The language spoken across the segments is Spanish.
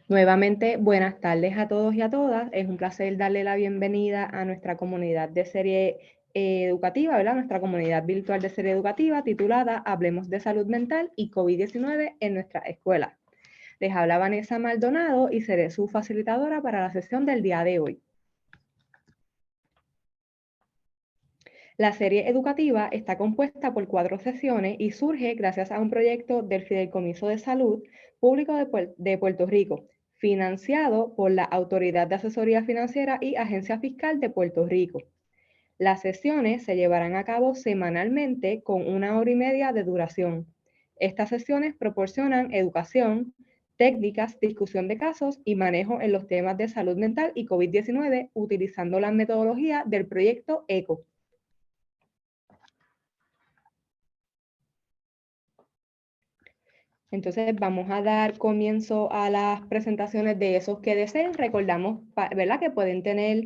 Nuevamente, buenas tardes a todos y a todas. Es un placer darle la bienvenida a nuestra comunidad de serie educativa, ¿verdad? Nuestra comunidad virtual de serie educativa titulada Hablemos de Salud Mental y COVID-19 en nuestra escuela. Les habla Vanessa Maldonado y seré su facilitadora para la sesión del día de hoy. La serie educativa está compuesta por 4 sesiones y surge gracias a un proyecto del Fideicomiso de Salud Público de Puerto Rico, financiado por la Autoridad de Asesoría Financiera y Agencia Fiscal de Puerto Rico. Las sesiones se llevarán a cabo semanalmente con 1 hora y media de duración. Estas sesiones proporcionan educación, técnicas, discusión de casos y manejo en los temas de salud mental y COVID-19 utilizando la metodología del proyecto ECO. Entonces vamos a dar comienzo a las presentaciones de esos que deseen. Recordamos, ¿verdad?, que pueden tener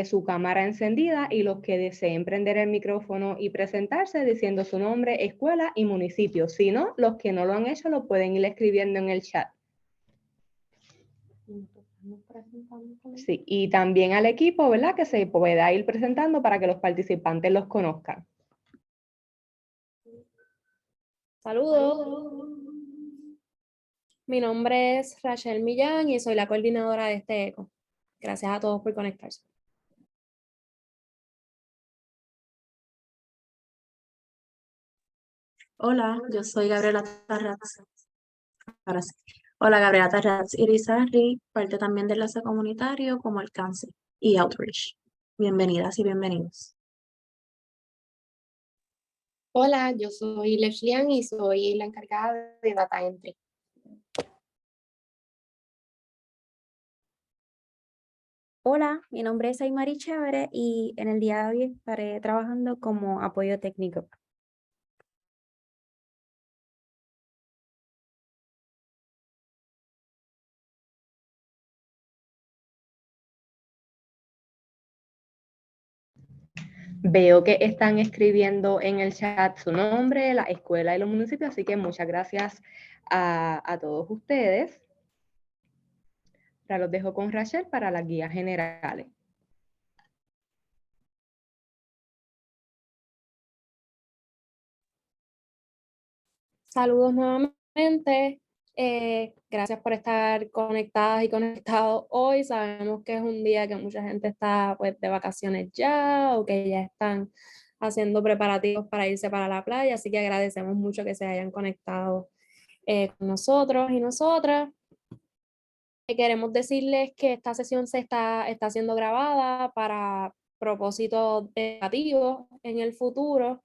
su cámara encendida y los que deseen prender el micrófono y presentarse diciendo su nombre, escuela y municipio. Si no, los que no lo han hecho lo pueden ir escribiendo en el chat. Sí, y también al equipo, ¿verdad?, que se pueda ir presentando para que los participantes los conozcan. Saludos. Mi nombre es Rachel Millán y soy la coordinadora de este ECO. Gracias a todos por conectarse. Hola, yo soy Gabriela Tarraz. Ahora sí. Hola, Gabriela Tarraz Irizarry, parte también del enlace comunitario como alcance y outreach. Bienvenidas y bienvenidos. Hola, yo soy Leslian y soy la encargada de Data Entry. Hola, mi nombre es Aymari Chévere y en el día de hoy estaré trabajando como apoyo técnico. Veo que están escribiendo en el chat su nombre, la escuela y los municipios, así que muchas gracias a todos ustedes. Ahora los dejo con Rachel para las guías generales. Saludos nuevamente. Gracias por estar conectadas y conectados hoy. Sabemos que es un día que mucha gente está pues, de vacaciones ya o que ya están haciendo preparativos para irse para la playa, así que agradecemos mucho que se hayan conectado con nosotros y nosotras. Queremos decirles que esta sesión está siendo grabada para propósitos educativos en el futuro.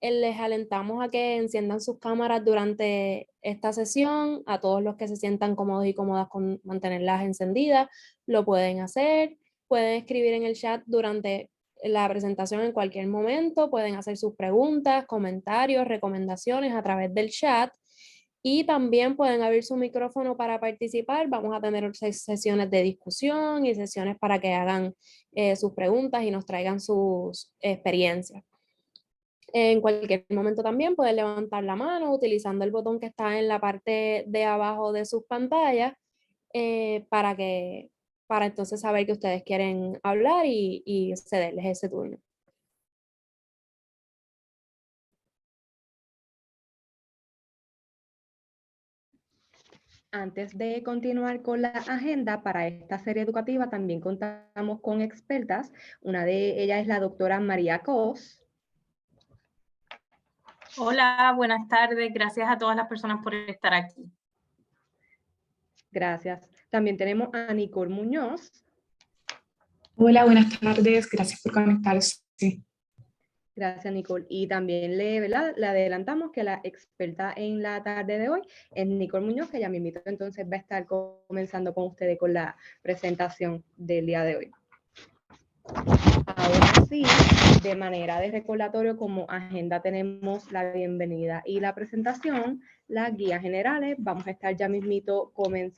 Les alentamos a que enciendan sus cámaras durante esta sesión. A todos los que se sientan cómodos y cómodas con mantenerlas encendidas, lo pueden hacer. Pueden escribir en el chat durante la presentación en cualquier momento. Pueden hacer sus preguntas, comentarios, recomendaciones a través del chat. Y también pueden abrir su micrófono para participar. Vamos a tener sesiones de discusión y sesiones para que hagan sus preguntas y nos traigan sus experiencias. En cualquier momento también pueden levantar la mano utilizando el botón que está en la parte de abajo de sus pantallas para entonces saber que ustedes quieren hablar y cederles ese turno. Antes de continuar con la agenda para esta serie educativa, también contamos con expertas. Una de ellas es la doctora María Cos. Hola, buenas tardes. Gracias a todas las personas por estar aquí. Gracias. También tenemos a Nicole Muñoz. Hola, buenas tardes. Gracias por conectarse. Gracias, Nicole. Y también le adelantamos que la experta en la tarde de hoy es Nicole Muñoz, que ya me invito, entonces va a estar comenzando con ustedes con la presentación del día de hoy. Ahora sí, de manera de recordatorio, como agenda tenemos la bienvenida y la presentación, las guías generales. Vamos a estar ya mismito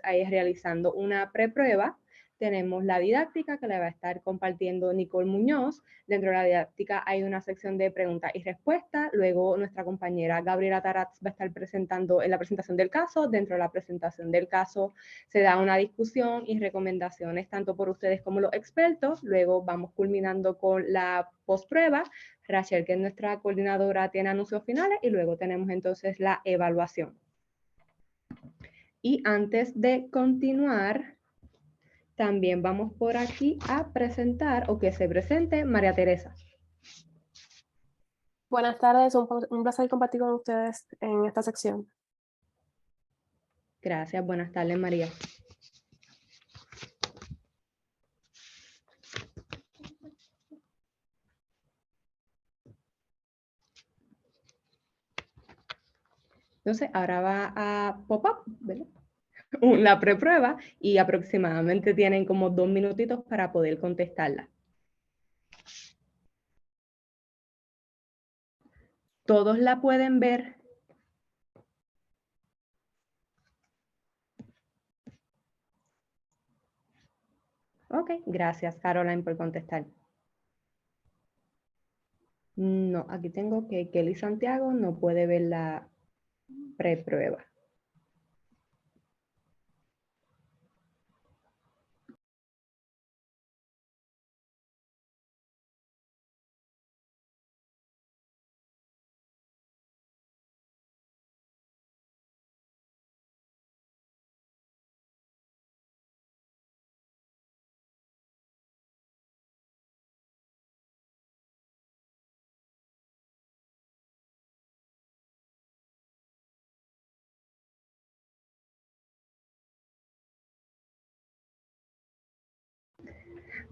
realizando una preprueba. Tenemos la didáctica que la va a estar compartiendo Nicole Muñoz. Dentro de la didáctica hay una sección de preguntas y respuestas. Luego nuestra compañera Gabriela Taraz va a estar presentando en la presentación del caso. Dentro de la presentación del caso se da una discusión y recomendaciones tanto por ustedes como los expertos. Luego vamos culminando con la postprueba. Rachel, que es nuestra coordinadora, tiene anuncios finales y luego tenemos entonces la evaluación. Y antes de continuar, también vamos por aquí a presentar, o que se presente, María Teresa. Buenas tardes, un placer compartir con ustedes en esta sección. Gracias, buenas tardes, María. Entonces, ahora va a pop-up, ¿verdad? La preprueba y aproximadamente tienen como 2 minutitos para poder contestarla. ¿Todos la pueden ver? Ok, gracias, Caroline, por contestar. No, aquí tengo que Kelly Santiago no puede ver la preprueba.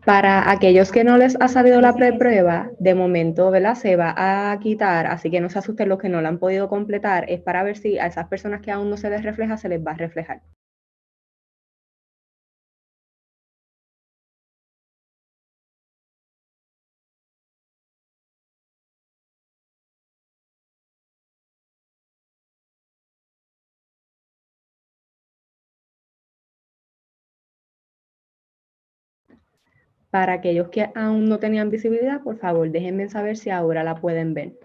Para aquellos que no les ha salido la preprueba, de momento, ¿verdad? Se va a quitar, así que no se asusten los que no la han podido completar, es para ver si a esas personas que aún no se les refleja, se les va a reflejar. Para aquellos que aún no tenían visibilidad, por favor, déjenme saber si ahora la pueden ver.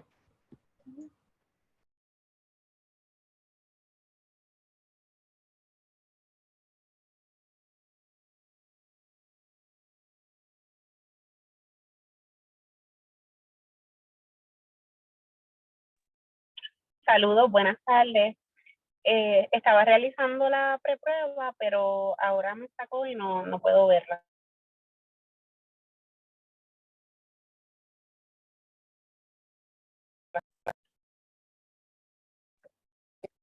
Saludos, buenas tardes. Estaba realizando la preprueba, pero ahora me sacó y no puedo verla.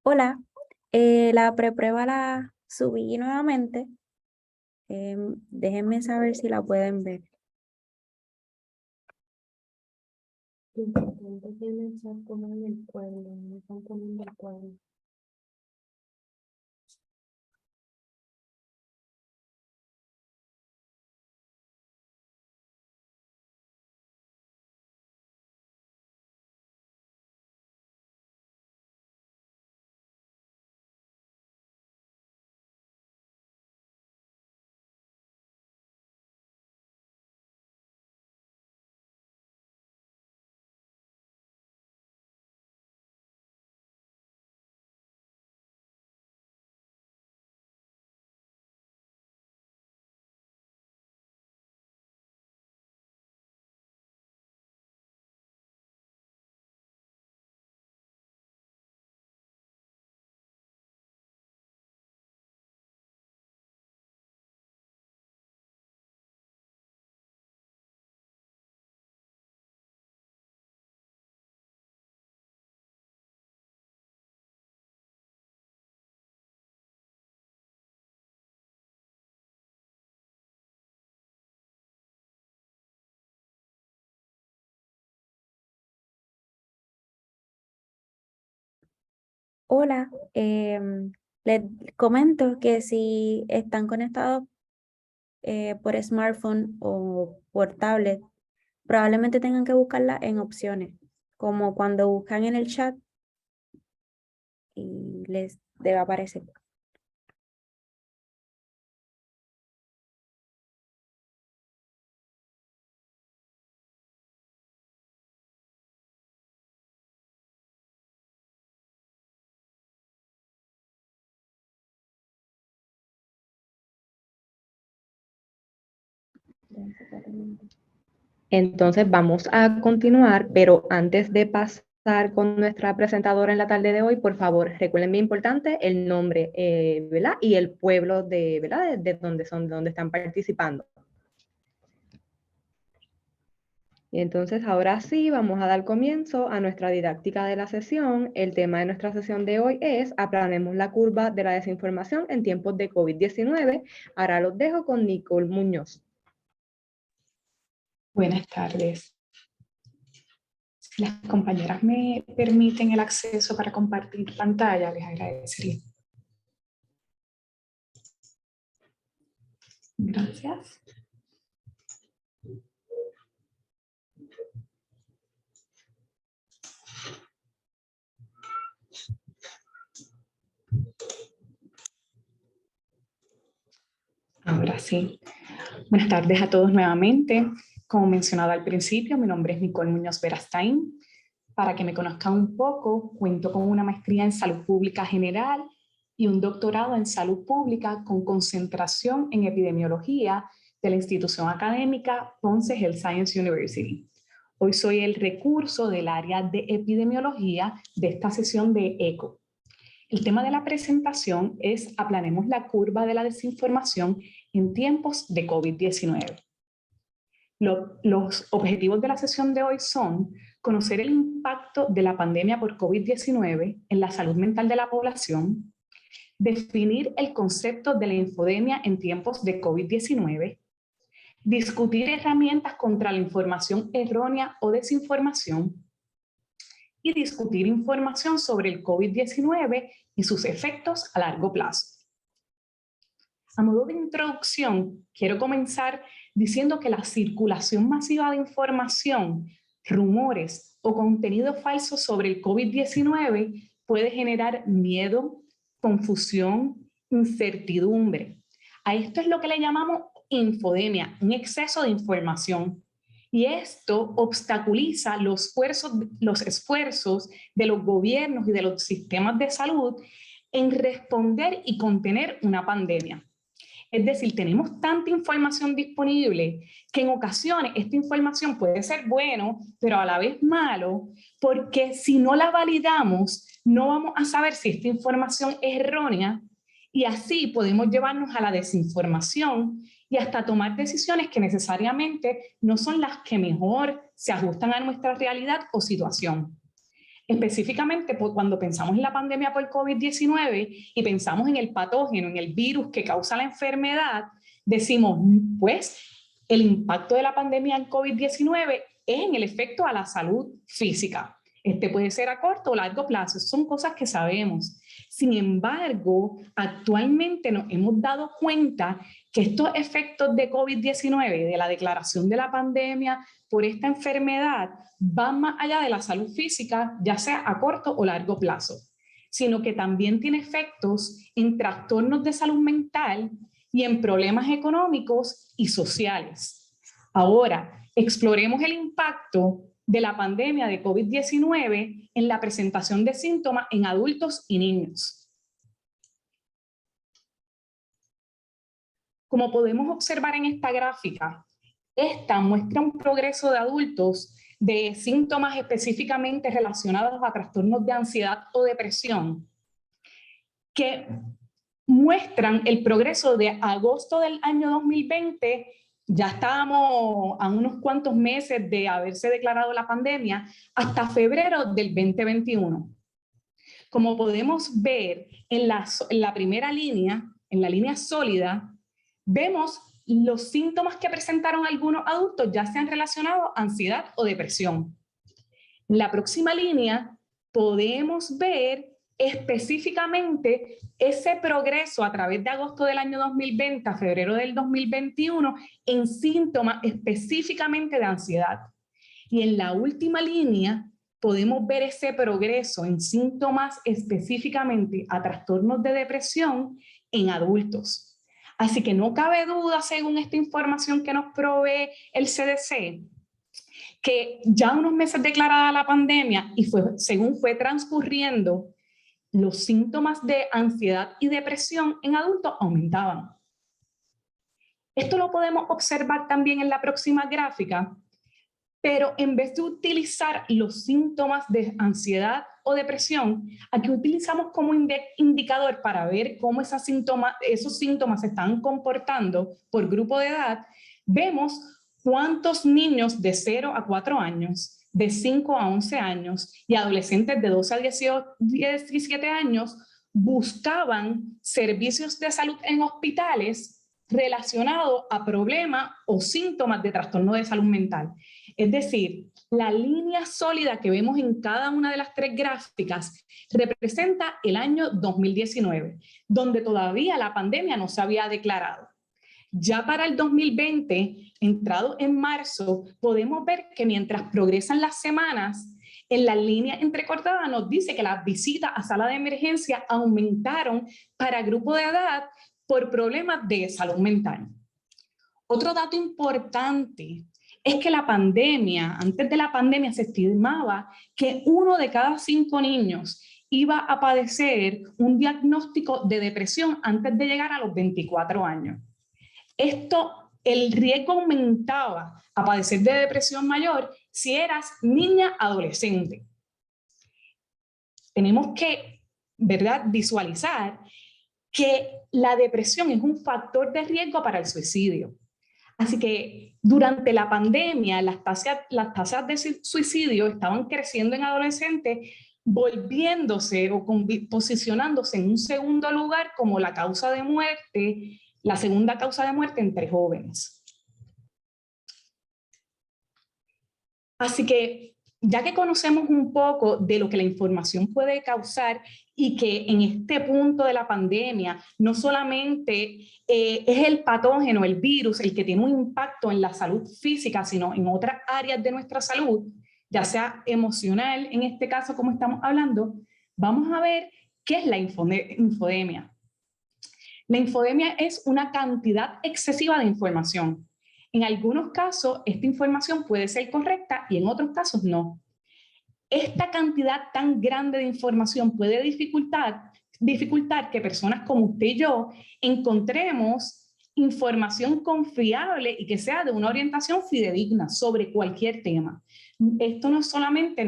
Hola, la preprueba la subí nuevamente. Déjenme saber si la pueden ver. Lo importante tiene el chat como en el pueblo, no están poniendo el pueblo. Hola, les comento que si están conectados por smartphone o por tablet, probablemente tengan que buscarla en opciones, como cuando buscan en el chat y les debe aparecer. Entonces vamos a continuar, pero antes de pasar con nuestra presentadora en la tarde de hoy, por favor, recuerden bien importante el nombre, ¿verdad? Y el pueblo de, ¿verdad? De donde son, de donde están participando. Y entonces ahora sí vamos a dar comienzo a nuestra didáctica de la sesión. El tema de nuestra sesión de hoy es aplanemos la curva de la desinformación en tiempos de COVID-19. Ahora los dejo con Nicole Muñoz. Buenas tardes. Si las compañeras me permiten el acceso para compartir pantalla, les agradecería. Gracias. Ahora sí. Buenas tardes a todos nuevamente. Como mencionado al principio, mi nombre es Nicole Muñoz Berastain. Para que me conozcan un poco, cuento con una maestría en Salud Pública General y un doctorado en Salud Pública con concentración en Epidemiología de la institución académica Ponce Health Science University. Hoy soy el recurso del área de Epidemiología de esta sesión de ECO. El tema de la presentación es aplanemos la curva de la desinformación en tiempos de COVID-19. Los objetivos de la sesión de hoy son conocer el impacto de la pandemia por COVID-19 en la salud mental de la población, definir el concepto de la infodemia en tiempos de COVID-19, discutir herramientas contra la información errónea o desinformación, y discutir información sobre el COVID-19 y sus efectos a largo plazo. A modo de introducción, quiero comenzar diciendo que la circulación masiva de información, rumores o contenido falso sobre el COVID-19 puede generar miedo, confusión, incertidumbre. A esto es lo que le llamamos infodemia, un exceso de información. Y esto obstaculiza los esfuerzos de los gobiernos y de los sistemas de salud en responder y contener una pandemia. Es decir, tenemos tanta información disponible que en ocasiones esta información puede ser bueno, pero a la vez malo, porque si no la validamos, no vamos a saber si esta información es errónea y así podemos llevarnos a la desinformación y hasta tomar decisiones que necesariamente no son las que mejor se ajustan a nuestra realidad o situación. Específicamente cuando pensamos en la pandemia por COVID-19 y pensamos en el patógeno, en el virus que causa la enfermedad, decimos, pues, el impacto de la pandemia en COVID-19 es en el efecto a la salud física. Este puede ser a corto o largo plazo, son cosas que sabemos. Sin embargo, actualmente nos hemos dado cuenta que estos efectos de COVID-19, de la declaración de la pandemia por esta enfermedad, van más allá de la salud física, ya sea a corto o largo plazo, sino que también tiene efectos en trastornos de salud mental y en problemas económicos y sociales. Ahora, exploremos el impacto de la pandemia de COVID-19 en la presentación de síntomas en adultos y niños. Como podemos observar en esta gráfica, esta muestra un progreso de adultos de síntomas específicamente relacionados a trastornos de ansiedad o depresión, que muestran el progreso de agosto del año 2020, ya estábamos a unos cuantos meses de haberse declarado la pandemia, hasta febrero del 2021. Como podemos ver en la primera línea, en la línea sólida, vemos los síntomas que presentaron algunos adultos ya sean relacionados a ansiedad o depresión. En la próxima línea podemos ver específicamente ese progreso a través de agosto del año 2020 a febrero del 2021 en síntomas específicamente de ansiedad. Y en la última línea podemos ver ese progreso en síntomas específicamente a trastornos de depresión en adultos. Así que no cabe duda, según esta información que nos provee el CDC, que ya unos meses declarada la pandemia y según fue transcurriendo, los síntomas de ansiedad y depresión en adultos aumentaban. Esto lo podemos observar también en la próxima gráfica, pero en vez de utilizar los síntomas de ansiedad o depresión, aquí utilizamos como indicador para ver cómo esos síntomas se están comportando por grupo de edad. Vemos cuántos niños de 0 a 4 años, de 5 a 11 años y adolescentes de 12 a 17 años buscaban servicios de salud en hospitales relacionados a problemas o síntomas de trastorno de salud mental. Es decir, la línea sólida que vemos en cada una de las 3 gráficas representa el año 2019, donde todavía la pandemia no se había declarado. Ya para el 2020, entrado en marzo, podemos ver que mientras progresan las semanas, en la línea entrecortada nos dice que las visitas a sala de emergencia aumentaron para grupo de edad por problemas de salud mental. Otro dato importante es que antes de la pandemia se estimaba que 1 de cada 5 niños iba a padecer un diagnóstico de depresión antes de llegar a los 24 años. El riesgo aumentaba a padecer de depresión mayor si eras niña adolescente. Tenemos que, ¿verdad?, visualizar que la depresión es un factor de riesgo para el suicidio. Así que durante la pandemia las tasas de suicidio estaban creciendo en adolescentes, volviéndose o posicionándose en un segundo lugar como la causa de muerte, la segunda causa de muerte entre jóvenes. Así que ya que conocemos un poco de lo que la información puede causar y que en este punto de la pandemia no solamente es el patógeno, el virus, el que tiene un impacto en la salud física, sino en otras áreas de nuestra salud, ya sea emocional, en este caso como estamos hablando, vamos a ver qué es la infodemia. La infodemia es una cantidad excesiva de información. En algunos casos, esta información puede ser correcta y en otros casos no. Esta cantidad tan grande de información puede dificultar que personas como usted y yo encontremos información confiable y que sea de una orientación fidedigna sobre cualquier tema. Esto no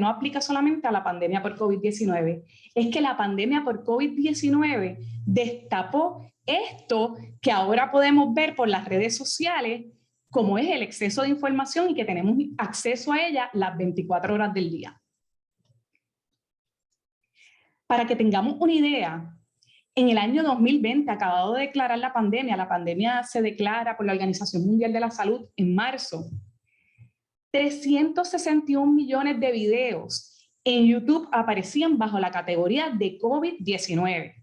aplica solamente a la pandemia por COVID-19, es que la pandemia por COVID-19 destapó esto que ahora podemos ver por las redes sociales, como es el exceso de información y que tenemos acceso a ella las 24 horas del día. Para que tengamos una idea, en el año 2020, acabado de declarar la pandemia se declara por la Organización Mundial de la Salud en marzo, 361 millones de videos en YouTube aparecían bajo la categoría de COVID-19.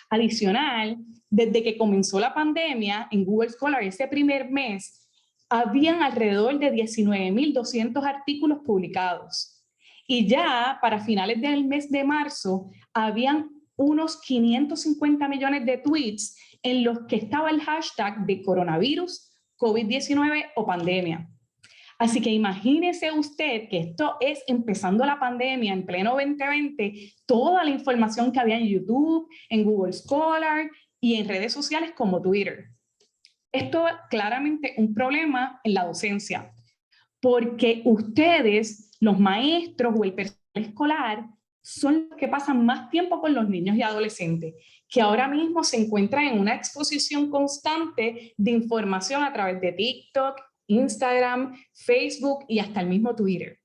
Adicional, desde que comenzó la pandemia, en Google Scholar ese primer mes, habían alrededor de 19.200 artículos publicados. Y ya para finales del mes de marzo, habían unos 550 millones de tweets en los que estaba el hashtag de coronavirus, COVID-19 o pandemia. Así que imagínese usted que esto es empezando la pandemia en pleno 2020, toda la información que había en YouTube, en Google Scholar y en redes sociales como Twitter. Esto es claramente un problema en la docencia, porque ustedes, los maestros o el personal escolar, son los que pasan más tiempo con los niños y adolescentes, que ahora mismo se encuentran en una exposición constante de información a través de TikTok, Instagram, Facebook y hasta el mismo Twitter.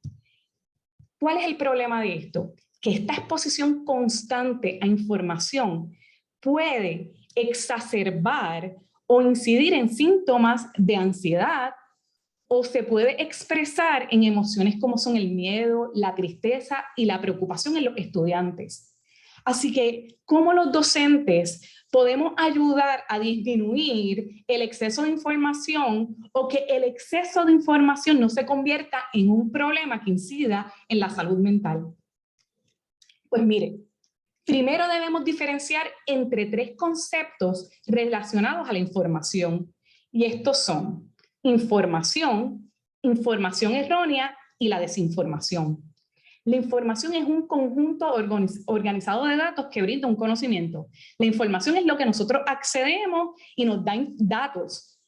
¿Cuál es el problema de esto? Que esta exposición constante a información puede exacerbar o incidir en síntomas de ansiedad o se puede expresar en emociones como son el miedo, la tristeza y la preocupación en los estudiantes. Así que, ¿cómo los docentes podemos ayudar a disminuir el exceso de información o que el exceso de información no se convierta en un problema que incida en la salud mental? Pues mire, primero debemos diferenciar entre 3 conceptos relacionados a la información. Y estos son información, información errónea y la desinformación. La información es un conjunto organizado de datos que brinda un conocimiento. La información es lo que nosotros accedemos y nos dan datos.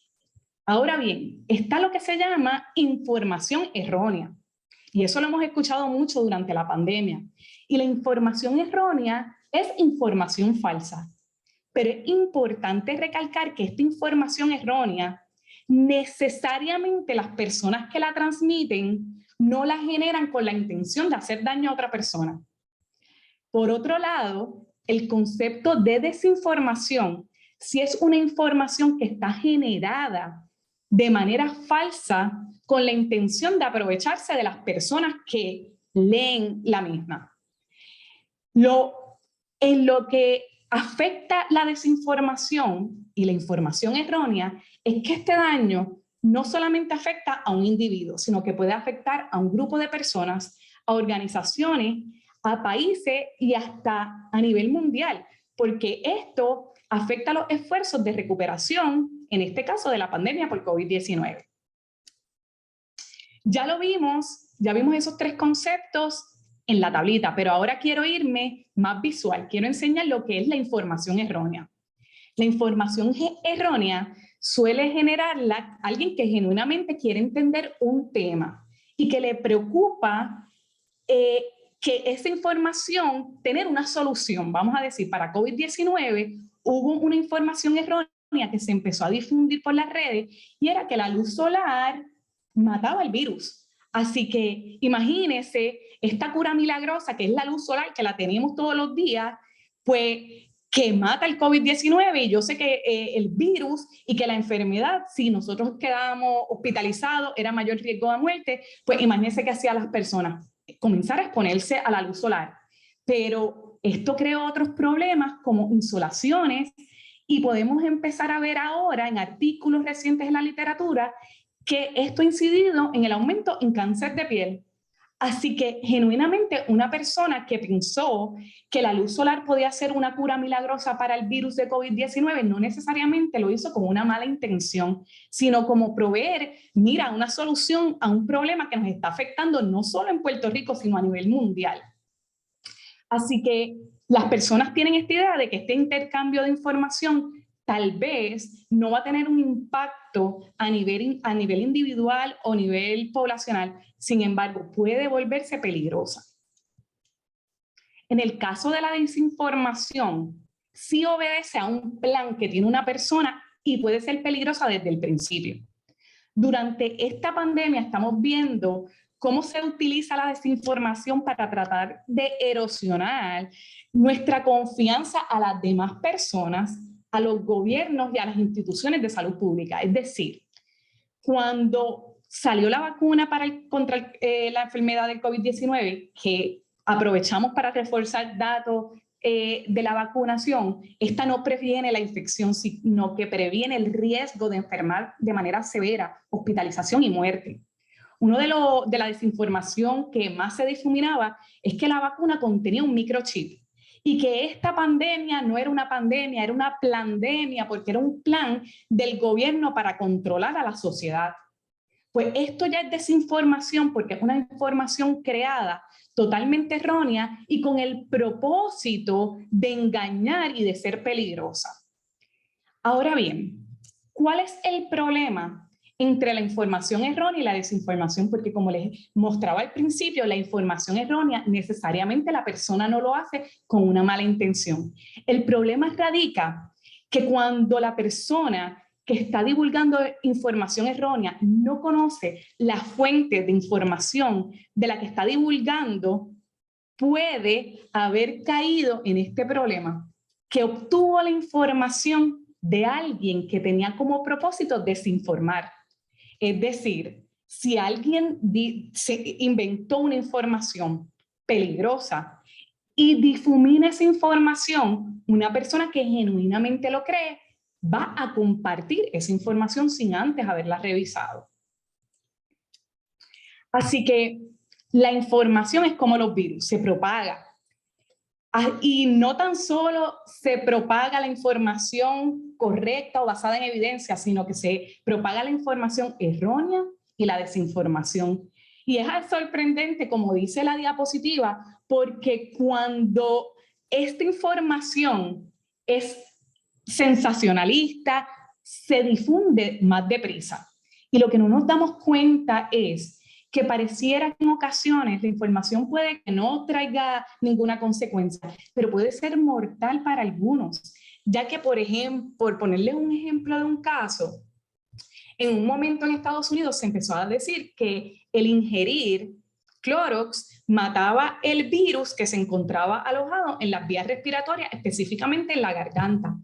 Ahora bien, está lo que se llama información errónea. Y eso lo hemos escuchado mucho durante la pandemia. Y la información errónea es información falsa. Pero es importante recalcar que esta información errónea, necesariamente las personas que la transmiten no la generan con la intención de hacer daño a otra persona. Por otro lado, el concepto de desinformación, si es una información que está generada de manera falsa con la intención de aprovecharse de las personas que leen la misma. En lo que afecta la desinformación y la información errónea es que este daño no solamente afecta a un individuo, sino que puede afectar a un grupo de personas, a organizaciones, a países y hasta a nivel mundial, porque esto afecta los esfuerzos de recuperación, en este caso de la pandemia por COVID-19. Ya vimos esos 3 conceptos en la tablita, pero ahora quiero irme más visual, quiero enseñar lo que es la información errónea. La información errónea suele generarla alguien que genuinamente quiere entender un tema y que le preocupa que esa información, tener una solución, vamos a decir, para COVID-19, hubo una información errónea que se empezó a difundir por las redes y era que la luz solar mataba el virus. Así que imagínense esta cura milagrosa que es la luz solar, que la tenemos todos los días, pues que mata el COVID-19 y yo sé que el virus y que la enfermedad, si nosotros quedábamos hospitalizados, era mayor riesgo de muerte, pues imagínense qué hacían las personas, comenzar a exponerse a la luz solar. Pero esto creó otros problemas como insolaciones y podemos empezar a ver ahora en artículos recientes en la literatura que esto ha incidido en el aumento en cáncer de piel. Así que genuinamente una persona que pensó que la luz solar podía ser una cura milagrosa para el virus de COVID-19 no necesariamente lo hizo con una mala intención, sino como proveer, mira, una solución a un problema que nos está afectando no solo en Puerto Rico, sino a nivel mundial. Así que las personas tienen esta idea de que este intercambio de información tal vez no va a tener un impacto a nivel individual o nivel poblacional, sin embargo, puede volverse peligrosa. En el caso de la desinformación, sí obedece a un plan que tiene una persona y puede ser peligrosa desde el principio. Durante esta pandemia estamos viendo cómo se utiliza la desinformación para tratar de erosionar nuestra confianza a las demás personas, a los gobiernos y a las instituciones de salud pública. Es decir, cuando salió la vacuna contra la enfermedad del COVID-19, que aprovechamos para reforzar datos de la vacunación, esta no previene la infección, sino que previene el riesgo de enfermar de manera severa, hospitalización y muerte. Uno de la desinformación que más se difuminaba es que la vacuna contenía un microchip y que esta pandemia no era una pandemia, era una plandemia, porque era un plan del gobierno para controlar a la sociedad. Pues esto ya es desinformación porque es una información creada totalmente errónea y con el propósito de engañar y de ser peligrosa. Ahora bien, ¿cuál es el problema entre la información errónea y la desinformación? Porque como les mostraba al principio, la información errónea necesariamente la persona no lo hace con una mala intención. El problema radica que cuando la persona que está divulgando información errónea no conoce la fuente de información de la que está divulgando, puede haber caído en este problema, que obtuvo la información de alguien que tenía como propósito desinformar. Es decir, si alguien se inventó una información peligrosa y difumina esa información, una persona que genuinamente lo cree va a compartir esa información sin antes haberla revisado. Así que la información es como los virus, se propaga. Y no tan solo se propaga la información correcta o basada en evidencia, sino que se propaga la información errónea y la desinformación. Y es sorprendente, como dice la diapositiva, porque cuando esta información es sensacionalista, se difunde más deprisa. Y lo que no nos damos cuenta es que pareciera que en ocasiones la información puede que no traiga ninguna consecuencia, pero puede ser mortal para algunos, ya que, por ejemplo, por ponerle un ejemplo de un caso, en un momento en Estados Unidos se empezó a decir que el ingerir Clorox mataba el virus que se encontraba alojado en las vías respiratorias, específicamente en la garganta.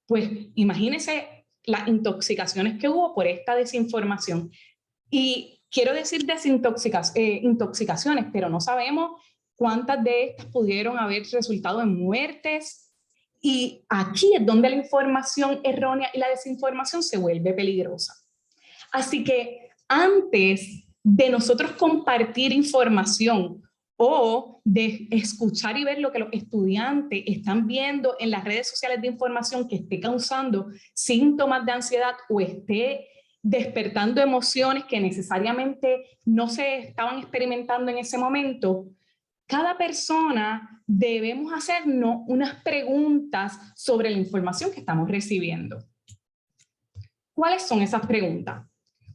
Pues imagínense las intoxicaciones que hubo por esta desinformación. Y quiero decir intoxicaciones, pero no sabemos cuántas de estas pudieron haber resultado en muertes. Y aquí es donde la información errónea y la desinformación se vuelve peligrosa. Así que antes de nosotros compartir información o de escuchar y ver lo que los estudiantes están viendo en las redes sociales de información que esté causando síntomas de ansiedad o esté despertando emociones que necesariamente no se estaban experimentando en ese momento, cada persona debemos hacernos unas preguntas sobre la información que estamos recibiendo. ¿Cuáles son esas preguntas?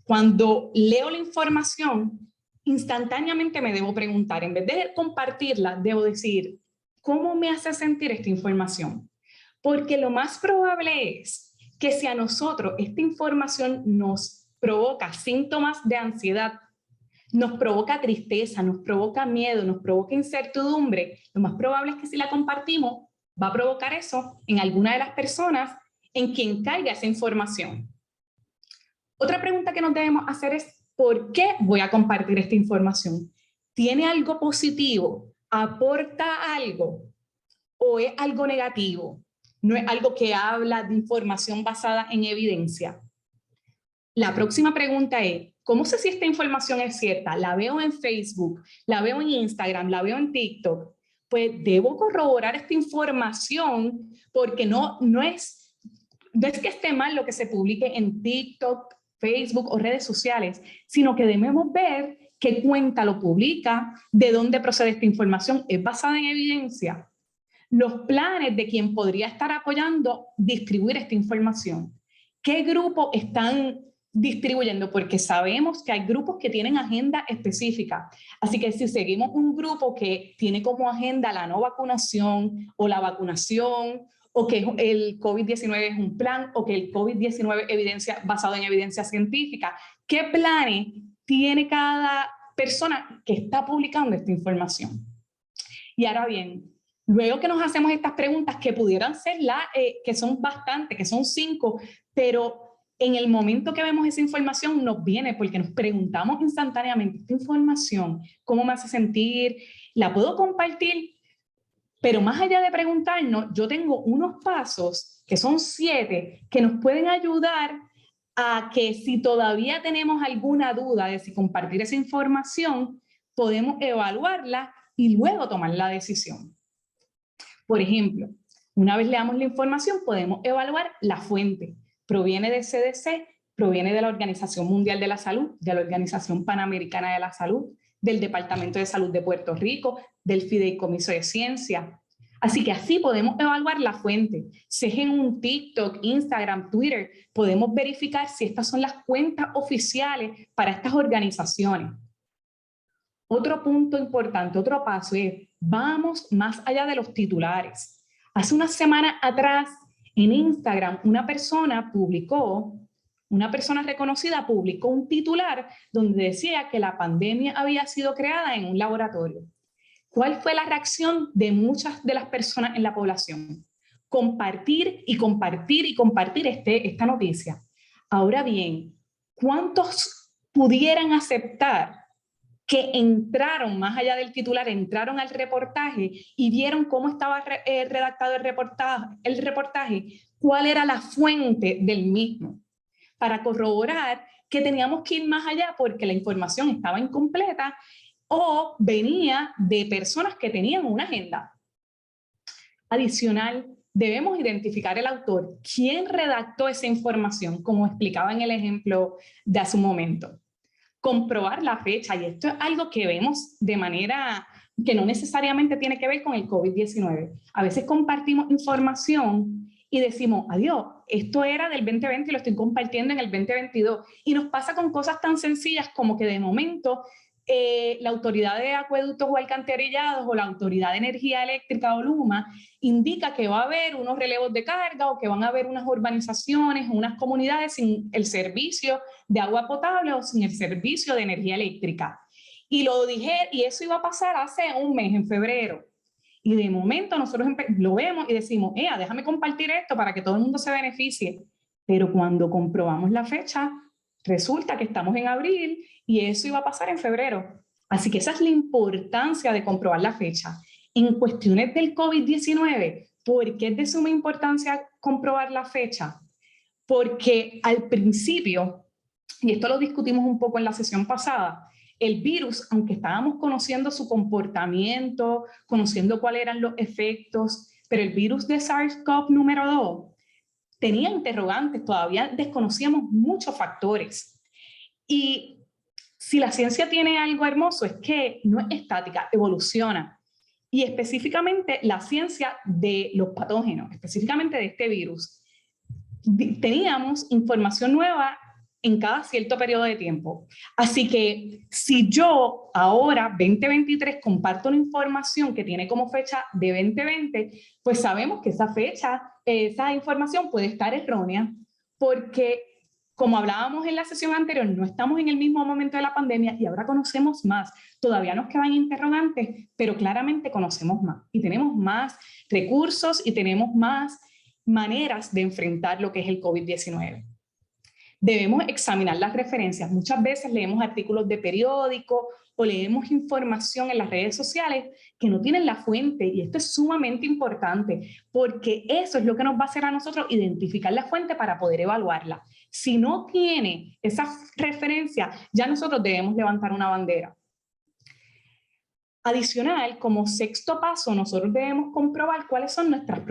Cuando leo la información, instantáneamente me debo preguntar, en vez de compartirla, debo decir, ¿cómo me hace sentir esta información? Porque lo más probable es que si a nosotros esta información nos provoca síntomas de ansiedad, nos provoca tristeza, nos provoca miedo, nos provoca incertidumbre, lo más probable es que si la compartimos, va a provocar eso en alguna de las personas en quien caiga esa información. Otra pregunta que nos debemos hacer es, ¿por qué voy a compartir esta información? ¿Tiene algo positivo? ¿Aporta algo? ¿O es algo negativo? ¿No es algo que habla de información basada en evidencia? La próxima pregunta es, ¿cómo sé si esta información es cierta? ¿La veo en Facebook? ¿La veo en Instagram? ¿La veo en TikTok? Pues debo corroborar esta información porque no es que esté mal lo que se publique en TikTok, Facebook o redes sociales, sino que debemos ver qué cuenta lo publica, de dónde procede esta información, es basada en evidencia, los planes de quien podría estar apoyando distribuir esta información, qué grupo están distribuyendo, porque sabemos que hay grupos que tienen agenda específica. Así que si seguimos un grupo que tiene como agenda la no vacunación o la vacunación, o que el COVID-19 es un plan, o que el COVID-19 es basado en evidencia científica, ¿qué planes tiene cada persona que está publicando esta información? Y ahora bien, luego que nos hacemos estas preguntas que pudieran ser que son bastantes, que son 5, pero en el momento que vemos esa información nos viene porque nos preguntamos instantáneamente, esta información, ¿cómo me hace sentir? ¿La puedo compartir? Pero más allá de preguntarnos, yo tengo unos pasos, que son 7, que nos pueden ayudar a que si todavía tenemos alguna duda de si compartir esa información, podemos evaluarla y luego tomar la decisión. Por ejemplo, una vez leamos la información, podemos evaluar la fuente. ¿Proviene de CDC? ¿Proviene de la Organización Mundial de la Salud? ¿De la Organización Panamericana de la Salud? ¿Del Departamento de Salud de Puerto Rico? ¿Del Fideicomiso de Ciencia? Así que así podemos evaluar la fuente. Si es en un TikTok, Instagram, Twitter, podemos verificar si estas son las cuentas oficiales para estas organizaciones. Otro punto importante, otro paso es, vamos más allá de los titulares. Hace una semana atrás, en Instagram, una persona reconocida publicó un titular donde decía que la pandemia había sido creada en un laboratorio. ¿Cuál fue la reacción de muchas de las personas en la población? Compartir y compartir y compartir esta noticia. Ahora bien, ¿cuántos pudieran aceptar que entraron, más allá del titular, entraron al reportaje y vieron cómo estaba redactado el reportaje, cuál era la fuente del mismo, para corroborar que teníamos que ir más allá porque la información estaba incompleta o venía de personas que tenían una agenda. Adicional, debemos identificar el autor, quién redactó esa información, como explicaba en el ejemplo de hace un momento. Comprobar la fecha, y esto es algo que vemos de manera que no necesariamente tiene que ver con el COVID-19. A veces compartimos información y decimos, adiós, esto era del 2020 y lo estoy compartiendo en el 2022. Y nos pasa con cosas tan sencillas como que de momento la Autoridad de Acueductos o Alcantarillados o la Autoridad de Energía Eléctrica o LUMA indica que va a haber unos relevos de carga o que van a haber unas urbanizaciones, unas comunidades sin el servicio de agua potable o sin el servicio de energía eléctrica. Y lo dije, y eso iba a pasar hace un mes, en febrero. Y de momento nosotros lo vemos y decimos, déjame compartir esto para que todo el mundo se beneficie. Pero cuando comprobamos la fecha, resulta que estamos en abril y eso iba a pasar en febrero. Así que esa es la importancia de comprobar la fecha. En cuestiones del COVID-19, ¿por qué es de suma importancia comprobar la fecha? Porque al principio, y esto lo discutimos un poco en la sesión pasada, el virus, aunque estábamos conociendo su comportamiento, conociendo cuáles eran los efectos, pero el virus de SARS-CoV número 2 tenía interrogantes, todavía desconocíamos muchos factores. Y si la ciencia tiene algo hermoso es que no es estática, evoluciona. Y específicamente la ciencia de los patógenos, específicamente de este virus, teníamos información nueva en cada cierto periodo de tiempo. Así que si yo ahora, 2023, comparto una información que tiene como fecha de 2020, pues sabemos que esa fecha, esa información puede estar errónea, porque como hablábamos en la sesión anterior, no estamos en el mismo momento de la pandemia y ahora conocemos más. Todavía nos quedan interrogantes, pero claramente conocemos más y tenemos más recursos y tenemos más maneras de enfrentar lo que es el COVID-19. Debemos examinar las referencias. Muchas veces leemos artículos de periódico o leemos información en las redes sociales que no tienen la fuente, y esto es sumamente importante porque eso es lo que nos va a hacer a nosotros identificar la fuente para poder evaluarla. Si no tiene esa referencia, ya nosotros debemos levantar una bandera. Adicional, como sexto paso, nosotros debemos comprobar cuáles son nuestras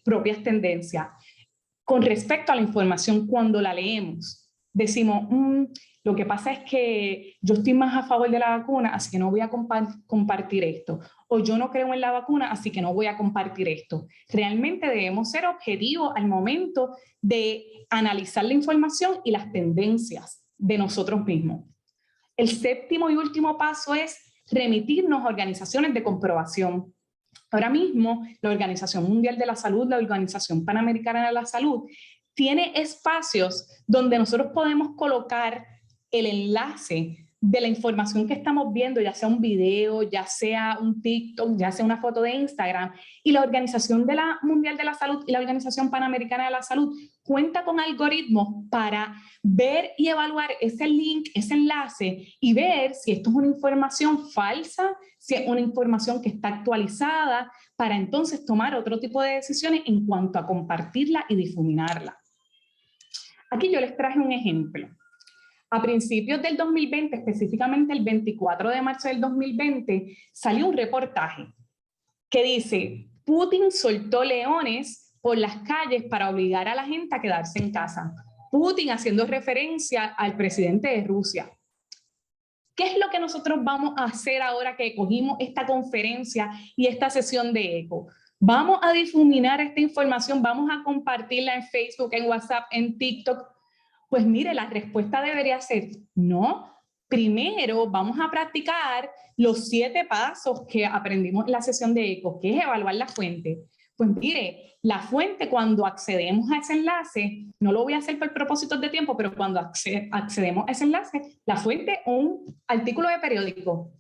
propias tendencias con respecto a la información cuando la leemos. Decimos, lo que pasa es que yo estoy más a favor de la vacuna, así que no voy a compartir esto. O yo no creo en la vacuna, así que no voy a compartir esto. Realmente debemos ser objetivos al momento de analizar la información y las tendencias de nosotros mismos. El séptimo y último paso es remitirnos a organizaciones de comprobación. Ahora mismo, la Organización Mundial de la Salud, la Organización Panamericana de la Salud, tiene espacios donde nosotros podemos colocar el enlace de la información que estamos viendo, ya sea un video, ya sea un TikTok, ya sea una foto de Instagram, y la Organización Mundial de la Salud y la Organización Panamericana de la Salud cuenta con algoritmos para ver y evaluar ese link, ese enlace, y ver si esto es una información falsa, si es una información que está actualizada, para entonces tomar otro tipo de decisiones en cuanto a compartirla y difuminarla. Aquí yo les traje un ejemplo. A principios del 2020, específicamente el 24 de marzo del 2020, salió un reportaje que dice: Putin soltó leones por las calles para obligar a la gente a quedarse en casa. Putin haciendo referencia al presidente de Rusia. ¿Qué es lo que nosotros vamos a hacer ahora que cogimos esta conferencia y esta sesión de ECO? Vamos a difuminar esta información, vamos a compartirla en Facebook, en WhatsApp, en TikTok. Pues mire, la respuesta debería ser no. Primero vamos a practicar los 7 pasos que aprendimos en la sesión de ECO, que es evaluar la fuente. Pues mire, la fuente, cuando accedemos a ese enlace, no lo voy a hacer por propósitos de tiempo, pero cuando accedemos a ese enlace, la fuente es un artículo de periódico.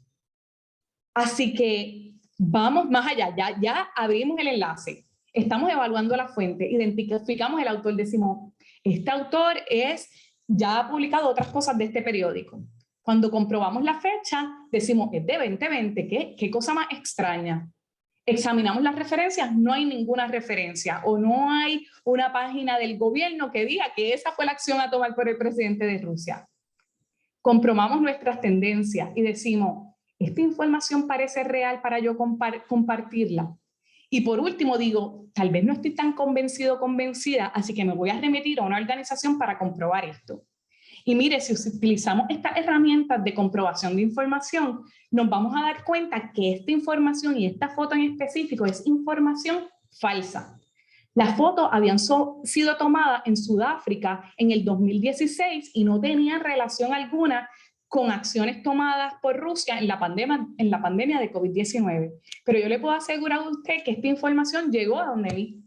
Así que vamos más allá, ya abrimos el enlace, estamos evaluando la fuente, identificamos el autor, decimos, este autor ya ha publicado otras cosas de este periódico. Cuando comprobamos la fecha, decimos, es de 2020, ¿qué cosa más extraña? Examinamos las referencias, no hay ninguna referencia o no hay una página del gobierno que diga que esa fue la acción a tomar por el presidente de Rusia. Comprobamos nuestras tendencias y decimos, esta información parece real para yo compartirla. Y por último digo, tal vez no estoy tan convencido o convencida, así que me voy a remitir a una organización para comprobar esto. Y mire, si utilizamos estas herramientas de comprobación de información, nos vamos a dar cuenta que esta información y esta foto en específico es información falsa. Las fotos habían sido tomadas en Sudáfrica en el 2016 y no tenían relación alguna con acciones tomadas por Rusia en la pandemia de COVID-19. Pero yo le puedo asegurar a usted que esta información llegó a donde mí.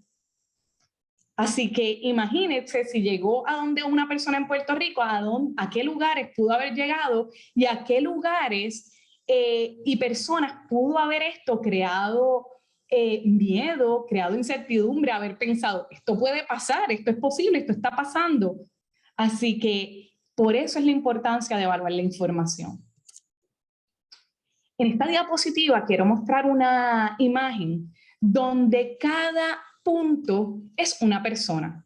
Así que imagínense si llegó a donde una persona en Puerto Rico, a qué lugares pudo haber llegado y a qué lugares y personas pudo haber esto creado miedo, creado incertidumbre, haber pensado, esto puede pasar, esto es posible, esto está pasando. Así que por eso es la importancia de evaluar la información. En esta diapositiva quiero mostrar una imagen donde cada punto es una persona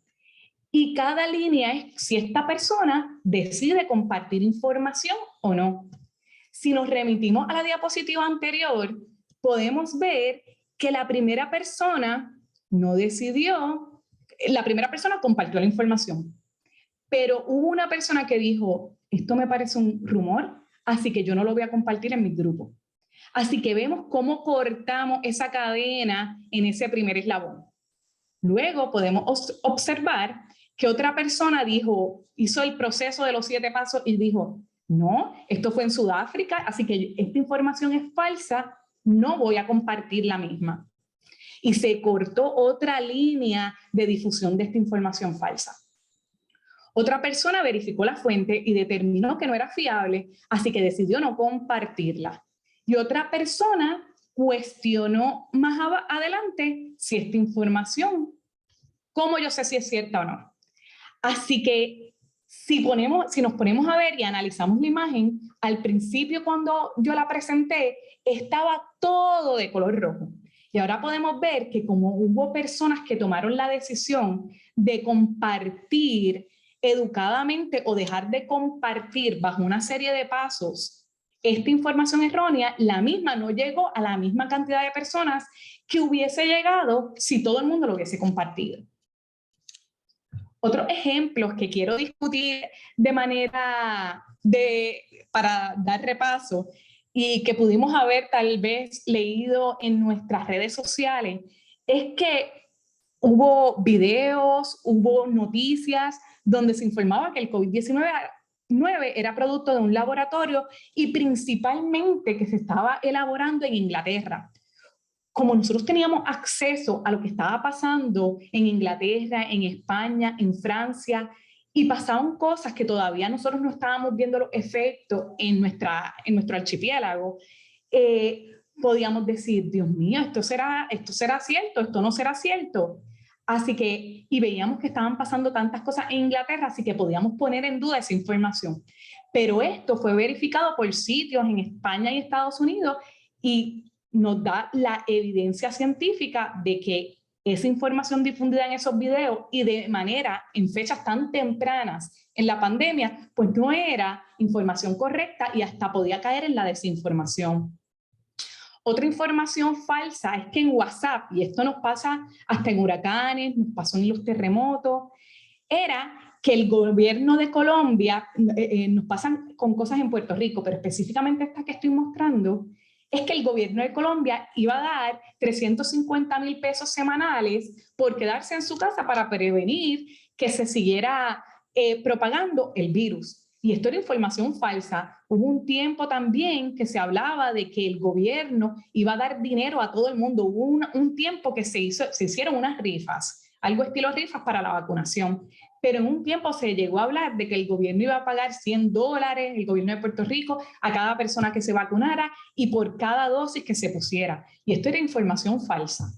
y cada línea es si esta persona decide compartir información o no. Si nos remitimos a la diapositiva anterior, podemos ver que la primera persona no decidió, la primera persona compartió la información, pero hubo una persona que dijo, esto me parece un rumor, así que yo no lo voy a compartir en mi grupo. Así que vemos cómo cortamos esa cadena en ese primer eslabón. Luego podemos observar que otra persona hizo el proceso de los 7 pasos y dijo, no, esto fue en Sudáfrica, así que esta información es falsa, no voy a compartir la misma. Y se cortó otra línea de difusión de esta información falsa. Otra persona verificó la fuente y determinó que no era fiable, así que decidió no compartirla. Y otra persona cuestionó más adelante si esta información, cómo yo sé si es cierta o no. Así que si nos ponemos a ver y analizamos la imagen, al principio cuando yo la presenté, estaba todo de color rojo. Y ahora podemos ver que como hubo personas que tomaron la decisión de compartir educadamente o dejar de compartir bajo una serie de pasos esta información errónea, la misma no llegó a la misma cantidad de personas que hubiese llegado si todo el mundo lo hubiese compartido. Otros ejemplos que quiero discutir para dar repaso y que pudimos haber tal vez leído en nuestras redes sociales, es que hubo videos, hubo noticias donde se informaba que el COVID-19 era producto de un laboratorio y principalmente que se estaba elaborando en Inglaterra. Como nosotros teníamos acceso a lo que estaba pasando en Inglaterra, en España, en Francia, y pasaban cosas que todavía nosotros no estábamos viendo los efectos en nuestro archipiélago, podíamos decir, Dios mío, esto será cierto, esto no será cierto. Así que, y veíamos que estaban pasando tantas cosas en Inglaterra, así que podíamos poner en duda esa información. Pero esto fue verificado por sitios en España y Estados Unidos y nos da la evidencia científica de que esa información difundida en esos videos y de manera en fechas tan tempranas en la pandemia, pues no era información correcta y hasta podía caer en la desinformación. Otra información falsa es que en WhatsApp, y esto nos pasa hasta en huracanes, nos pasó en los terremotos, era que el gobierno de Colombia, nos pasan con cosas en Puerto Rico, pero específicamente esta que estoy mostrando, es que el gobierno de Colombia iba a dar 350,000 pesos semanales por quedarse en su casa para prevenir que se siguiera propagando el virus. Y esto era información falsa. Hubo un tiempo también que se hablaba de que el gobierno iba a dar dinero a todo el mundo. Hubo un tiempo que se hicieron unas rifas, algo estilo rifas para la vacunación. Pero en un tiempo se llegó a hablar de que el gobierno iba a pagar $100, el gobierno de Puerto Rico, a cada persona que se vacunara y por cada dosis que se pusiera. Y esto era información falsa.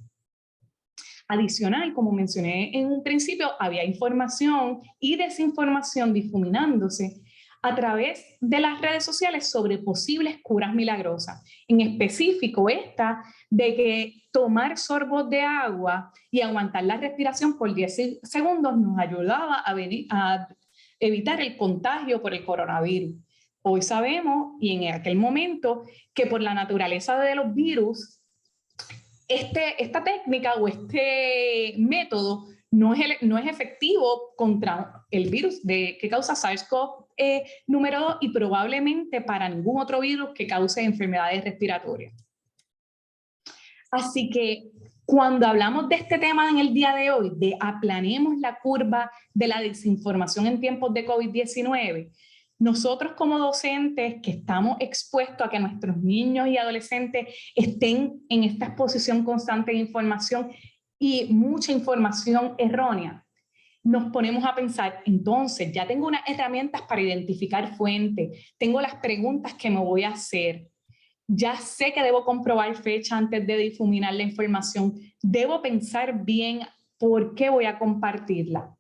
Adicional, como mencioné en un principio, había información y desinformación difuminándose a través de las redes sociales sobre posibles curas milagrosas. En específico esta de que tomar sorbos de agua y aguantar la respiración por 10 segundos nos ayudaba a evitar el contagio por el coronavirus. Hoy sabemos, y en aquel momento, que por la naturaleza de los virus, esta técnica o este método no es efectivo contra el virus que causa SARS-CoV número 2 y probablemente para ningún otro virus que cause enfermedades respiratorias. Así que cuando hablamos de este tema en el día de hoy, de aplanemos la curva de la desinformación en tiempos de COVID-19, nosotros como docentes que estamos expuestos a que nuestros niños y adolescentes estén en esta exposición constante de información y mucha información errónea, nos ponemos a pensar, entonces ya tengo unas herramientas para identificar fuentes, tengo las preguntas que me voy a hacer, ya sé que debo comprobar fecha antes de difuminar la información, debo pensar bien por qué voy a compartirla.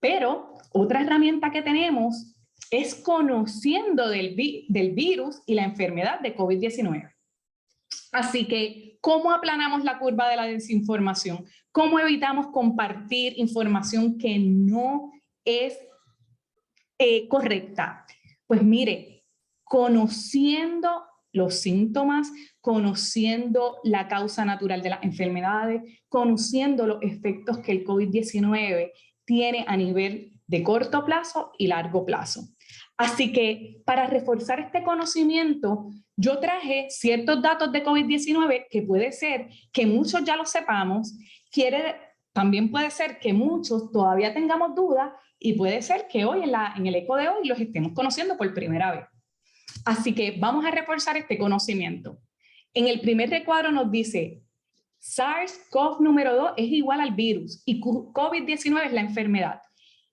Pero otra herramienta que tenemos es conociendo del virus y la enfermedad de COVID-19. Así que, ¿cómo aplanamos la curva de la desinformación? ¿Cómo evitamos compartir información que no es correcta? Pues mire, conociendo los síntomas, conociendo la causa natural de las enfermedades, conociendo los efectos que el COVID-19 tiene a nivel de corto plazo y largo plazo. Así que para reforzar este conocimiento, yo traje ciertos datos de COVID-19 que puede ser que muchos ya lo sepamos, también puede ser que muchos todavía tengamos dudas y puede ser que hoy en el eco de hoy los estemos conociendo por primera vez. Así que vamos a reforzar este conocimiento. En el primer recuadro nos dice SARS-CoV número 2 es igual al virus y COVID-19 es la enfermedad.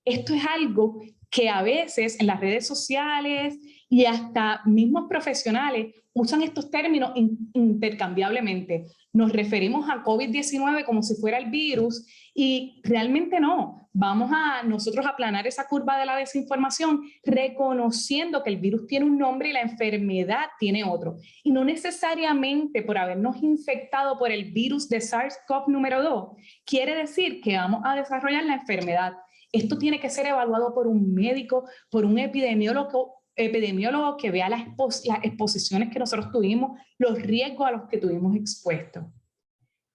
Esto es algo que a veces en las redes sociales y hasta mismos profesionales usan estos términos intercambiablemente. Nos referimos a COVID-19 como si fuera el virus y realmente no. Vamos a nosotros aplanar esa curva de la desinformación reconociendo que el virus tiene un nombre y la enfermedad tiene otro. Y no necesariamente por habernos infectado por el virus de SARS-CoV número 2 quiere decir que vamos a desarrollar la enfermedad. Esto tiene que ser evaluado por un médico, por un epidemiólogo que vea las exposiciones que nosotros tuvimos, los riesgos a los que tuvimos expuestos.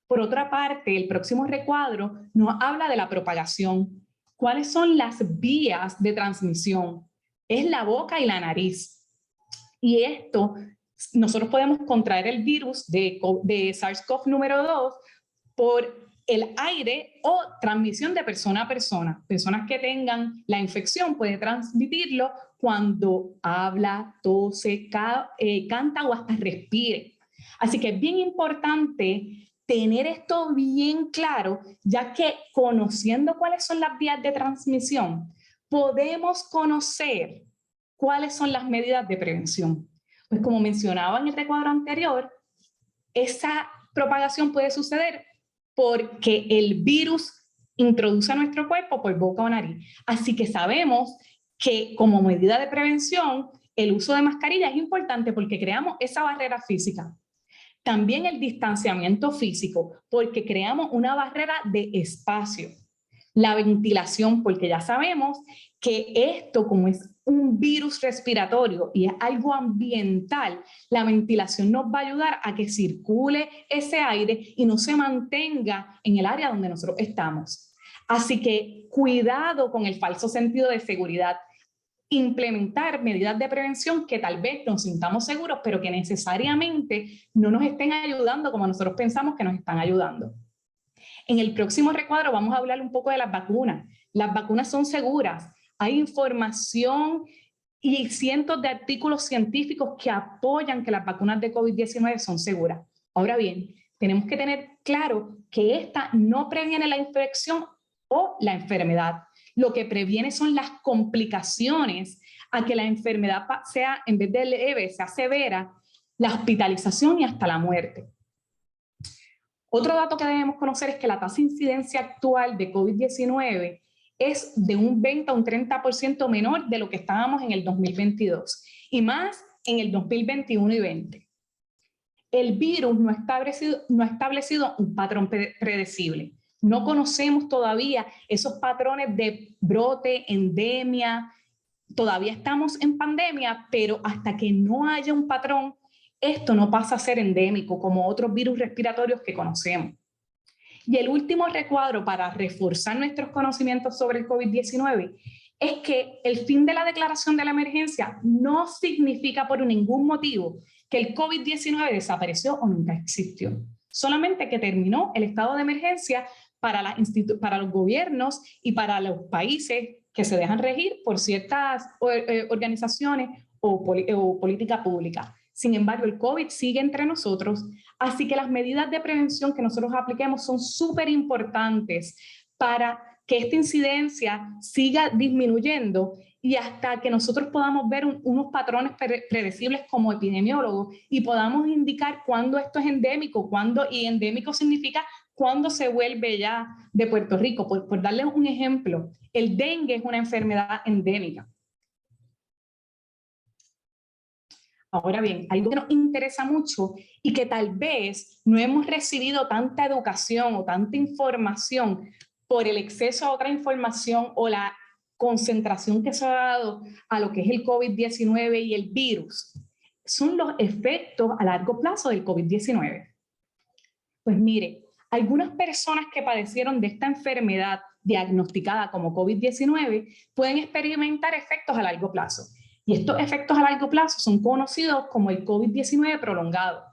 Por otra parte, el próximo recuadro nos habla de la propagación. ¿Cuáles son las vías de transmisión? Es la boca y la nariz. Y esto, nosotros podemos contraer el virus de SARS-CoV número 2 por el aire o transmisión de persona a persona. Personas que tengan la infección pueden transmitirlo cuando habla, tose, canta o hasta respire. Así que es bien importante tener esto bien claro, ya que conociendo cuáles son las vías de transmisión, podemos conocer cuáles son las medidas de prevención. Pues como mencionaba en el recuadro anterior, esa propagación puede suceder porque el virus introduce a nuestro cuerpo por boca o nariz. Así que sabemos que como medida de prevención, el uso de mascarilla es importante porque creamos esa barrera física. También el distanciamiento físico, porque creamos una barrera de espacio. La ventilación, porque ya sabemos que esto, como es un virus respiratorio y es algo ambiental, la ventilación nos va a ayudar a que circule ese aire y no se mantenga en el área donde nosotros estamos. Así que cuidado con el falso sentido de seguridad. Implementar medidas de prevención que tal vez nos sintamos seguros, pero que necesariamente no nos estén ayudando como nosotros pensamos que nos están ayudando. En el próximo recuadro vamos a hablar un poco de las vacunas. Las vacunas son seguras. Hay información y cientos de artículos científicos que apoyan que las vacunas de COVID-19 son seguras. Ahora bien, tenemos que tener claro que esta no previene la infección o la enfermedad. Lo que previene son las complicaciones a que la enfermedad sea, en vez de leve, sea severa, la hospitalización y hasta la muerte. Otro dato que debemos conocer es que la tasa de incidencia actual de COVID-19 es de un 20 a un 30% menor de lo que estábamos en el 2022 y más en el 2021 y 20. El virus no ha establecido un patrón predecible. No conocemos todavía esos patrones de brote, endemia. Todavía estamos en pandemia, pero hasta que no haya un patrón, esto no pasa a ser endémico como otros virus respiratorios que conocemos. Y el último recuadro para reforzar nuestros conocimientos sobre el COVID-19 es que el fin de la declaración de la emergencia no significa por ningún motivo que el COVID-19 desapareció o nunca existió. Solamente que terminó el estado de emergencia para los gobiernos y para los países que se dejan regir por ciertas organizaciones o política pública. Sin embargo, el COVID sigue entre nosotros, así que las medidas de prevención que nosotros apliquemos son súper importantes para que esta incidencia siga disminuyendo y hasta que nosotros podamos ver unos patrones predecibles como epidemiólogos y podamos indicar cuándo esto es endémico, y endémico significa cuándo se vuelve ya de Puerto Rico. Por darles un ejemplo, el dengue es una enfermedad endémica. Ahora bien, algo que nos interesa mucho y que tal vez no hemos recibido tanta educación o tanta información por el exceso a otra información o la concentración que se ha dado a lo que es el COVID-19 y el virus, son los efectos a largo plazo del COVID-19. Pues mire, algunas personas que padecieron de esta enfermedad diagnosticada como COVID-19 pueden experimentar efectos a largo plazo. Y estos efectos a largo plazo son conocidos como el COVID-19 prolongado.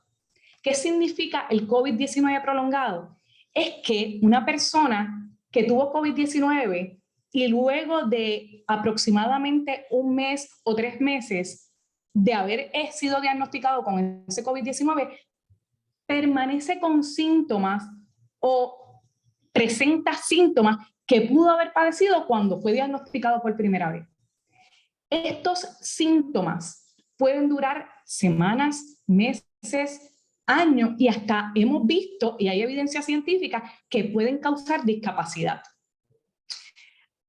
¿Qué significa el COVID-19 prolongado? Es que una persona que tuvo COVID-19 y luego de aproximadamente un mes o 3 meses de haber sido diagnosticado con ese COVID-19, permanece con síntomas o presenta síntomas que pudo haber padecido cuando fue diagnosticado por primera vez. Estos síntomas pueden durar semanas, meses, años y hasta hemos visto, y hay evidencia científica, que pueden causar discapacidad.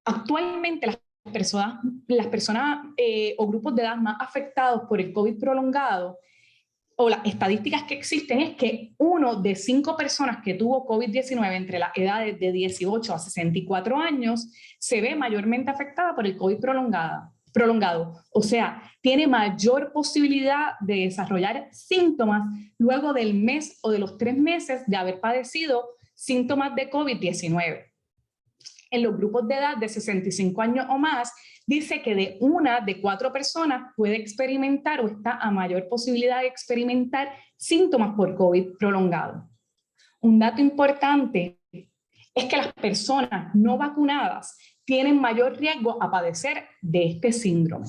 Actualmente las personas o grupos de edad más afectados por el COVID prolongado, o las estadísticas que existen es que 1 de 5 personas que tuvo COVID-19 entre las edades de 18 a 64 años se ve mayormente afectada por el COVID prolongado. O sea, tiene mayor posibilidad de desarrollar síntomas luego del mes o de los 3 meses de haber padecido síntomas de COVID-19. En los grupos de edad de 65 años o más, dice que de 1 de 4 personas puede experimentar o está a mayor posibilidad de experimentar síntomas por COVID prolongado. Un dato importante es que las personas no vacunadas tienen mayor riesgo a padecer de este síndrome.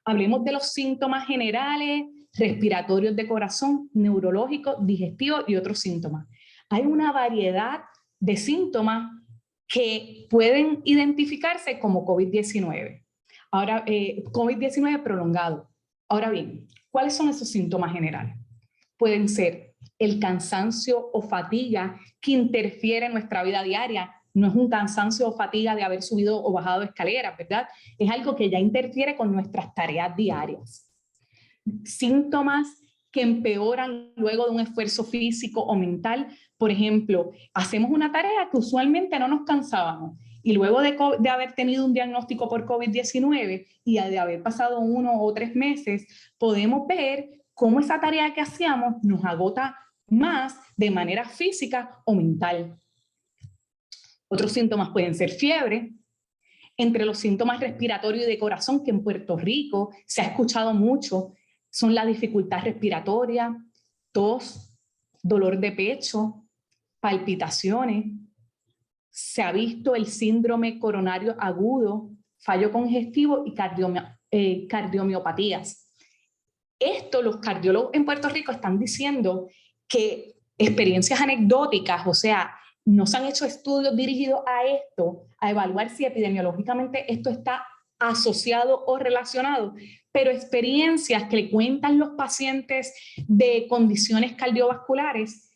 Hablemos de los síntomas generales, respiratorios de corazón, neurológicos, digestivos y otros síntomas. Hay una variedad de síntomas que pueden identificarse como COVID-19. Ahora, COVID-19 prolongado. Ahora bien, ¿cuáles son esos síntomas generales? Pueden ser el cansancio o fatiga que interfiere en nuestra vida diaria. No es un cansancio o fatiga de haber subido o bajado escaleras, ¿verdad? Es algo que ya interfiere con nuestras tareas diarias. Síntomas que empeoran luego de un esfuerzo físico o mental. Por ejemplo, hacemos una tarea que usualmente no nos cansábamos y luego de haber tenido un diagnóstico por COVID-19 y de haber pasado 1 o 3 meses, podemos ver cómo esa tarea que hacíamos nos agota más de manera física o mental. Otros síntomas pueden ser fiebre. Entre los síntomas respiratorios y de corazón que en Puerto Rico se ha escuchado mucho son la dificultad respiratoria, tos, dolor de pecho, palpitaciones. Se ha visto el síndrome coronario agudo, fallo congestivo y cardiomiopatías. Esto los cardiólogos en Puerto Rico están diciendo que experiencias anecdóticas, o sea, no se han hecho estudios dirigidos a esto, a evaluar si epidemiológicamente esto está asociado o relacionado, pero experiencias que cuentan los pacientes de condiciones cardiovasculares,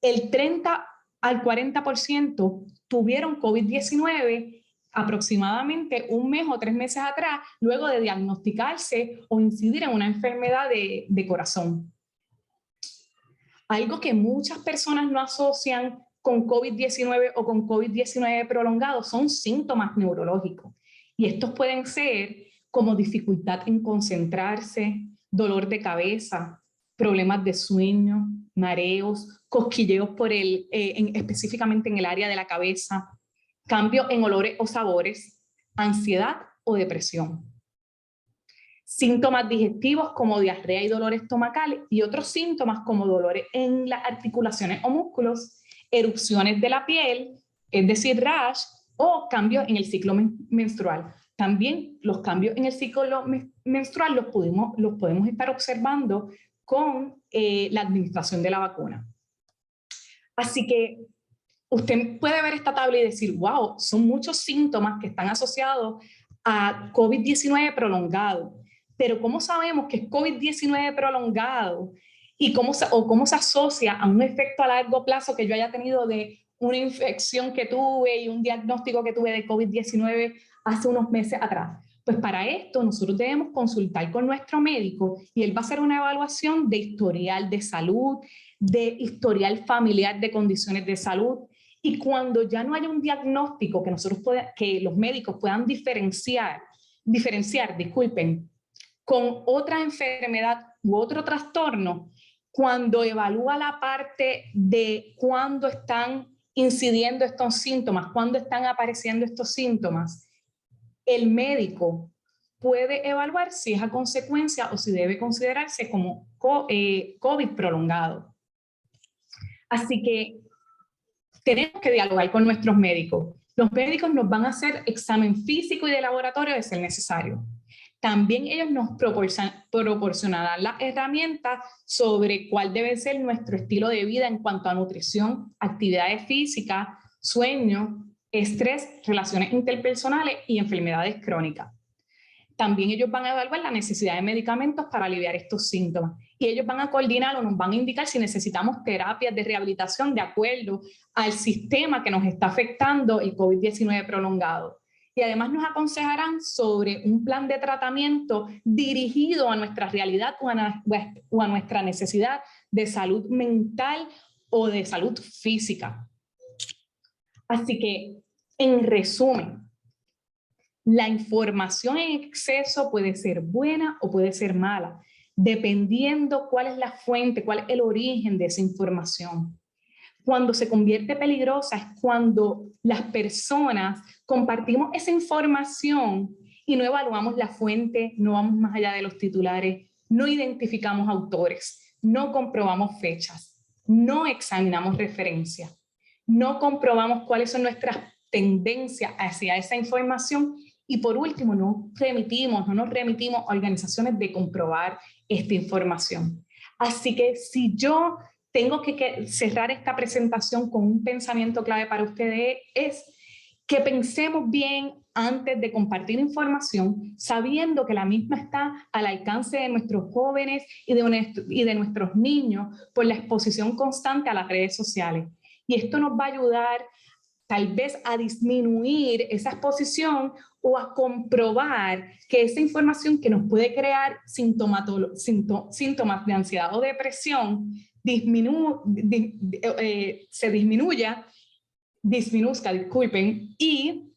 el 30 al 40% tuvieron COVID-19 aproximadamente un mes o 3 meses atrás, luego de diagnosticarse o incidir en una enfermedad de corazón. Algo que muchas personas no asocian con COVID-19 o con COVID-19 prolongado son síntomas neurológicos. Y estos pueden ser como dificultad en concentrarse, dolor de cabeza, problemas de sueño, mareos, cosquilleos específicamente en el área de la cabeza, cambio en olores o sabores, ansiedad o depresión. Síntomas digestivos como diarrea y dolor estomacal y otros síntomas como dolores en las articulaciones o músculos, erupciones de la piel, es decir, rash, o cambios en el ciclo menstrual. También los cambios en el ciclo menstrual los podemos estar observando con la administración de la vacuna. Así que usted puede ver esta tabla y decir, wow, son muchos síntomas que están asociados a COVID-19 prolongado. Pero ¿cómo sabemos que es COVID-19 prolongado? ¿Y cómo se asocia a un efecto a largo plazo que yo haya tenido de una infección que tuve y un diagnóstico que tuve de COVID-19 hace unos meses atrás? Pues para esto nosotros debemos consultar con nuestro médico y él va a hacer una evaluación de historial de salud, de historial familiar de condiciones de salud. Y cuando ya no haya un diagnóstico que los médicos puedan diferenciar, con otra enfermedad u otro trastorno, cuando evalúa la parte de cuándo están incidiendo estos síntomas, cuándo están apareciendo estos síntomas, el médico puede evaluar si es a consecuencia o si debe considerarse como COVID prolongado. Así que tenemos que dialogar con nuestros médicos. Los médicos nos van a hacer examen físico y de laboratorio de ser necesario. También ellos nos proporcionarán las herramientas sobre cuál debe ser nuestro estilo de vida en cuanto a nutrición, actividades físicas, sueño, estrés, relaciones interpersonales y enfermedades crónicas. También ellos van a evaluar la necesidad de medicamentos para aliviar estos síntomas. Y ellos van a coordinar o nos van a indicar si necesitamos terapias de rehabilitación de acuerdo al sistema que nos está afectando el COVID-19 prolongado. Y además nos aconsejarán sobre un plan de tratamiento dirigido a nuestra realidad o a nuestra necesidad de salud mental o de salud física. Así que, en resumen, la información en exceso puede ser buena o puede ser mala, dependiendo cuál es la fuente, cuál es el origen de esa información. Cuando se convierte peligrosa es cuando las personas compartimos esa información y no evaluamos la fuente, no vamos más allá de los titulares, no identificamos autores, no comprobamos fechas, no examinamos referencias, no comprobamos cuáles son nuestras tendencias hacia esa información y por último no nos remitimos a organizaciones de comprobar esta información. Así que si yo tengo que cerrar esta presentación con un pensamiento clave para ustedes, es que pensemos bien antes de compartir información, sabiendo que la misma está al alcance de nuestros jóvenes y de nuestros niños por la exposición constante a las redes sociales. Y esto nos va a ayudar tal vez a disminuir esa exposición o a comprobar que esa información que nos puede crear síntomas de ansiedad o depresión disminuzca, y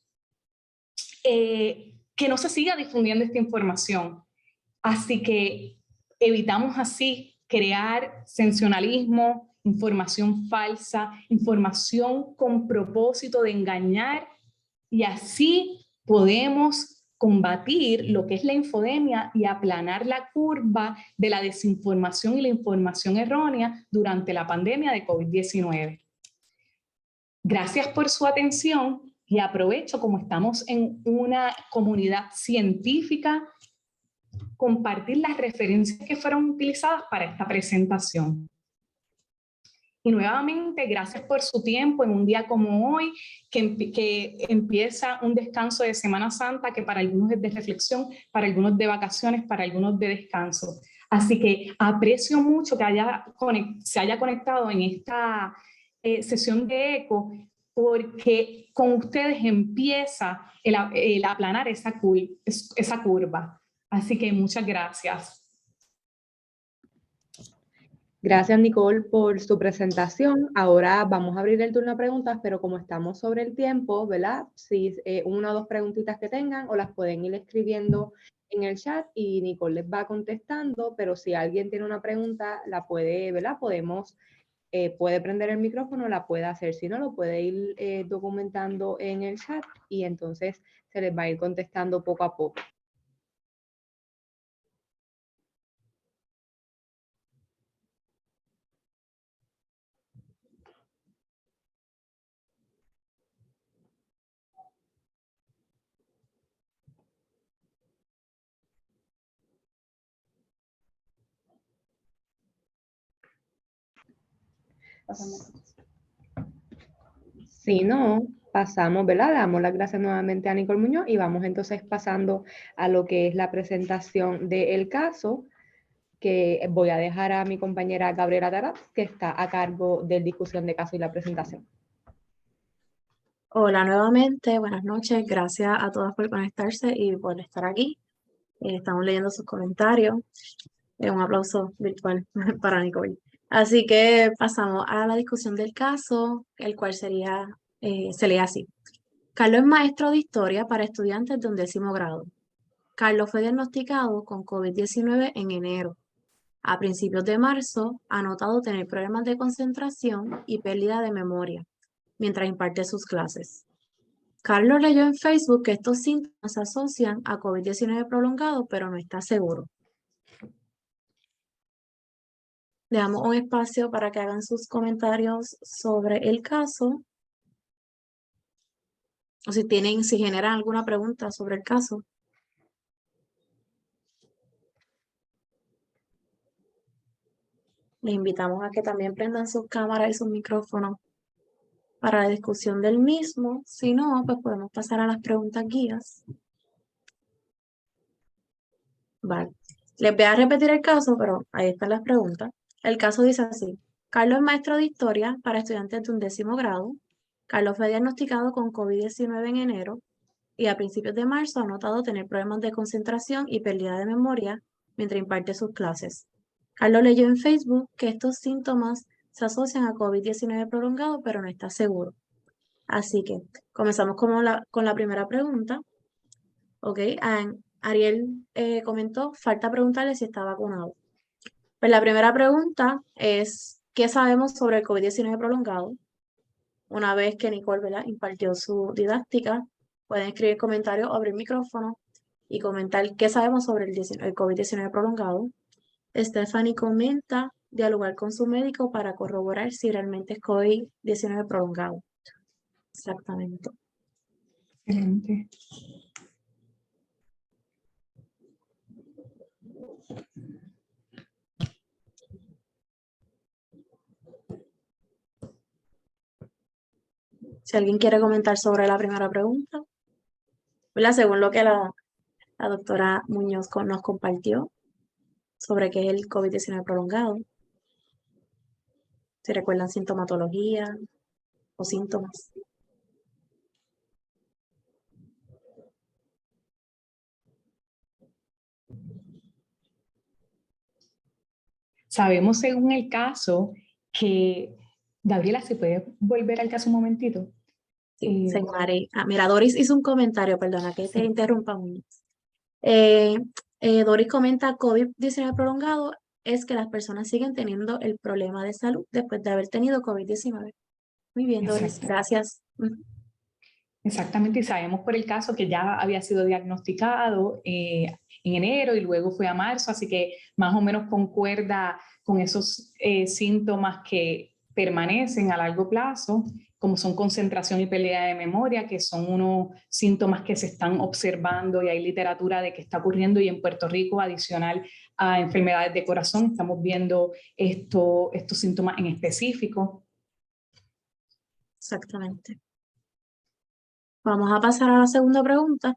que no se siga difundiendo esta información. Así que evitamos así crear sensacionalismo, información falsa, información con propósito de engañar, y así podemos combatir lo que es la infodemia y aplanar la curva de la desinformación y la información errónea durante la pandemia de COVID-19. Gracias por su atención y aprovecho, como estamos en una comunidad científica, compartir las referencias que fueron utilizadas para esta presentación. Y nuevamente, gracias por su tiempo en un día como hoy, que empieza un descanso de Semana Santa, que para algunos es de reflexión, para algunos de vacaciones, para algunos de descanso. Así que aprecio mucho que se haya conectado en sesión de eco, porque con ustedes empieza el aplanar esa curva. Así que muchas gracias. Gracias, Nicole, por su presentación. Ahora vamos a abrir el turno a preguntas, pero como estamos sobre el tiempo, ¿verdad? Si una o dos preguntitas que tengan, o las pueden ir escribiendo en el chat y Nicole les va contestando, pero si alguien tiene una pregunta, la puede, ¿verdad? Puede prender el micrófono, la puede hacer. Si no, lo puede ir documentando en el chat y entonces se les va a ir contestando poco a poco. Si no, pasamos, ¿verdad? Le damos las gracias nuevamente a Nicole Muñoz y vamos entonces pasando a lo que es la presentación del caso, que voy a dejar a mi compañera Gabriela Taraz, que está a cargo de discusión de caso y la presentación. Hola nuevamente, buenas noches. Gracias a todas por conectarse y por estar aquí. Estamos leyendo sus comentarios. Un aplauso virtual para Nicole. Así que pasamos a la discusión del caso, el cual se lee así. Carlos es maestro de historia para estudiantes de 11º grado. Carlos fue diagnosticado con COVID-19 en enero. A principios de marzo, ha notado tener problemas de concentración y pérdida de memoria mientras imparte sus clases. Carlos leyó en Facebook que estos síntomas se asocian a COVID-19 prolongado, pero no está seguro. Le damos un espacio para que hagan sus comentarios sobre el caso. O si generan alguna pregunta sobre el caso. Les invitamos a que también prendan sus cámaras y sus micrófonos para la discusión del mismo. Si no, pues podemos pasar a las preguntas guías. Vale. Les voy a repetir el caso, pero ahí están las preguntas. El caso dice así. Carlos es maestro de historia para estudiantes de 11º grado. Carlos fue diagnosticado con COVID-19 en enero y a principios de marzo ha notado tener problemas de concentración y pérdida de memoria mientras imparte sus clases. Carlos leyó en Facebook que estos síntomas se asocian a COVID-19 prolongado, pero no está seguro. Así que comenzamos con la primera pregunta. Ok, Ariel comentó, falta preguntarle si está vacunado. Pues la primera pregunta es, ¿qué sabemos sobre el COVID-19 prolongado? Una vez que Nicole, ¿verdad?, impartió su didáctica, pueden escribir comentarios o abrir el micrófono y comentar qué sabemos sobre el COVID-19 prolongado. Stephanie comenta dialogar con su médico para corroborar si realmente es COVID-19 prolongado. Exactamente. Excelente. Si alguien quiere comentar sobre la primera pregunta, ¿verdad? Según lo que la doctora Muñoz nos compartió sobre qué es el COVID-19 prolongado. ¿Se recuerdan sintomatología o síntomas? Sabemos según el caso que, Gabriela, ¿se puede volver al caso un momentito? Sí, mira, Doris hizo un comentario, perdona que te interrumpa. Doris comenta, COVID-19 prolongado es que las personas siguen teniendo el problema de salud después de haber tenido COVID-19. Muy bien, Doris, gracias. Exactamente, y sabemos por el caso que ya había sido diagnosticado en enero y luego fue a marzo, así que más o menos concuerda con esos síntomas que permanecen a largo plazo, como son concentración y pérdida de memoria, que son unos síntomas que se están observando y hay literatura de que está ocurriendo, y en Puerto Rico, adicional a enfermedades de corazón, estamos viendo estos síntomas en específico. Exactamente. Vamos a pasar a la segunda pregunta.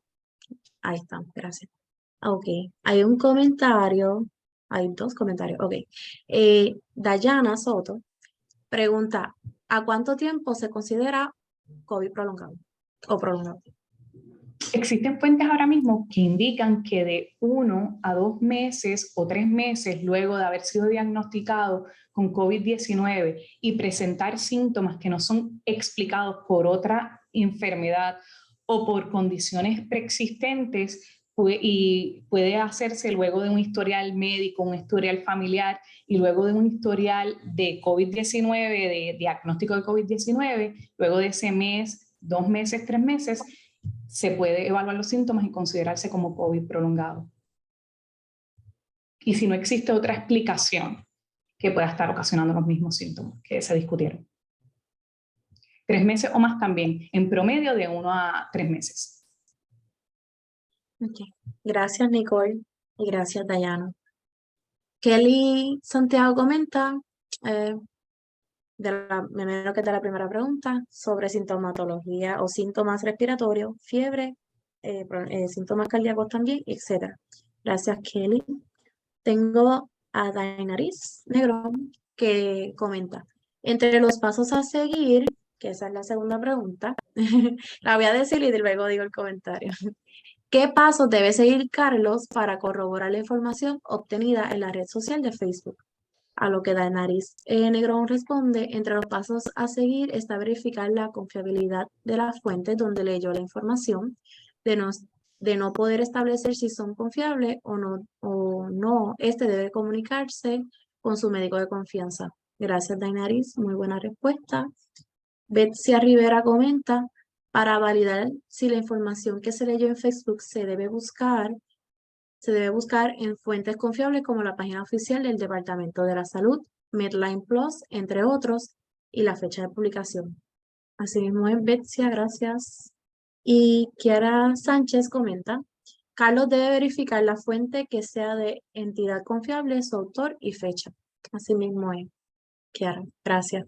Ahí está, gracias. Ok, hay un comentario, hay dos comentarios. Ok, Dayana Soto pregunta, ¿A cuánto tiempo se considera COVID prolongado o prolongado? Existen fuentes ahora mismo que indican que de 1 a 2 meses o 3 meses luego de haber sido diagnosticado con COVID-19 y presentar síntomas que no son explicados por otra enfermedad o por condiciones preexistentes, y puede hacerse luego de un historial médico, un historial familiar y luego de un historial de COVID-19, de diagnóstico de COVID-19, luego de ese mes, 2 meses, 3 meses, se puede evaluar los síntomas y considerarse como COVID prolongado. Y si no existe otra explicación que pueda estar ocasionando los mismos síntomas que se discutieron. 3 meses o más también, en promedio de 1 a 3 meses. Okay. Gracias, Nicole, y gracias, Dayana. Kelly Santiago comenta, primero que de la primera pregunta, sobre sintomatología o síntomas respiratorios, fiebre, síntomas cardíacos también, etc. Gracias, Kelly. Tengo a Dainaris Negrón que comenta, entre los pasos a seguir, que esa es la segunda pregunta, la voy a decir y luego digo el comentario. ¿Qué pasos debe seguir Carlos para corroborar la información obtenida en la red social de Facebook? A lo que Dainaris Negrón responde, entre los pasos a seguir está verificar la confiabilidad de las fuentes donde leyó la información, de no poder establecer si son confiables o no, este debe comunicarse con su médico de confianza. Gracias, Dainaris, muy buena respuesta. Betsia Rivera comenta, para validar si la información que se leyó en Facebook se debe buscar en fuentes confiables como la página oficial del Departamento de la Salud, Medline Plus, entre otros, y la fecha de publicación. Asimismo es Betsia, gracias. Y Kiara Sánchez comenta, Carlos debe verificar la fuente que sea de entidad confiable, su autor y fecha. Asimismo es Kiara, gracias.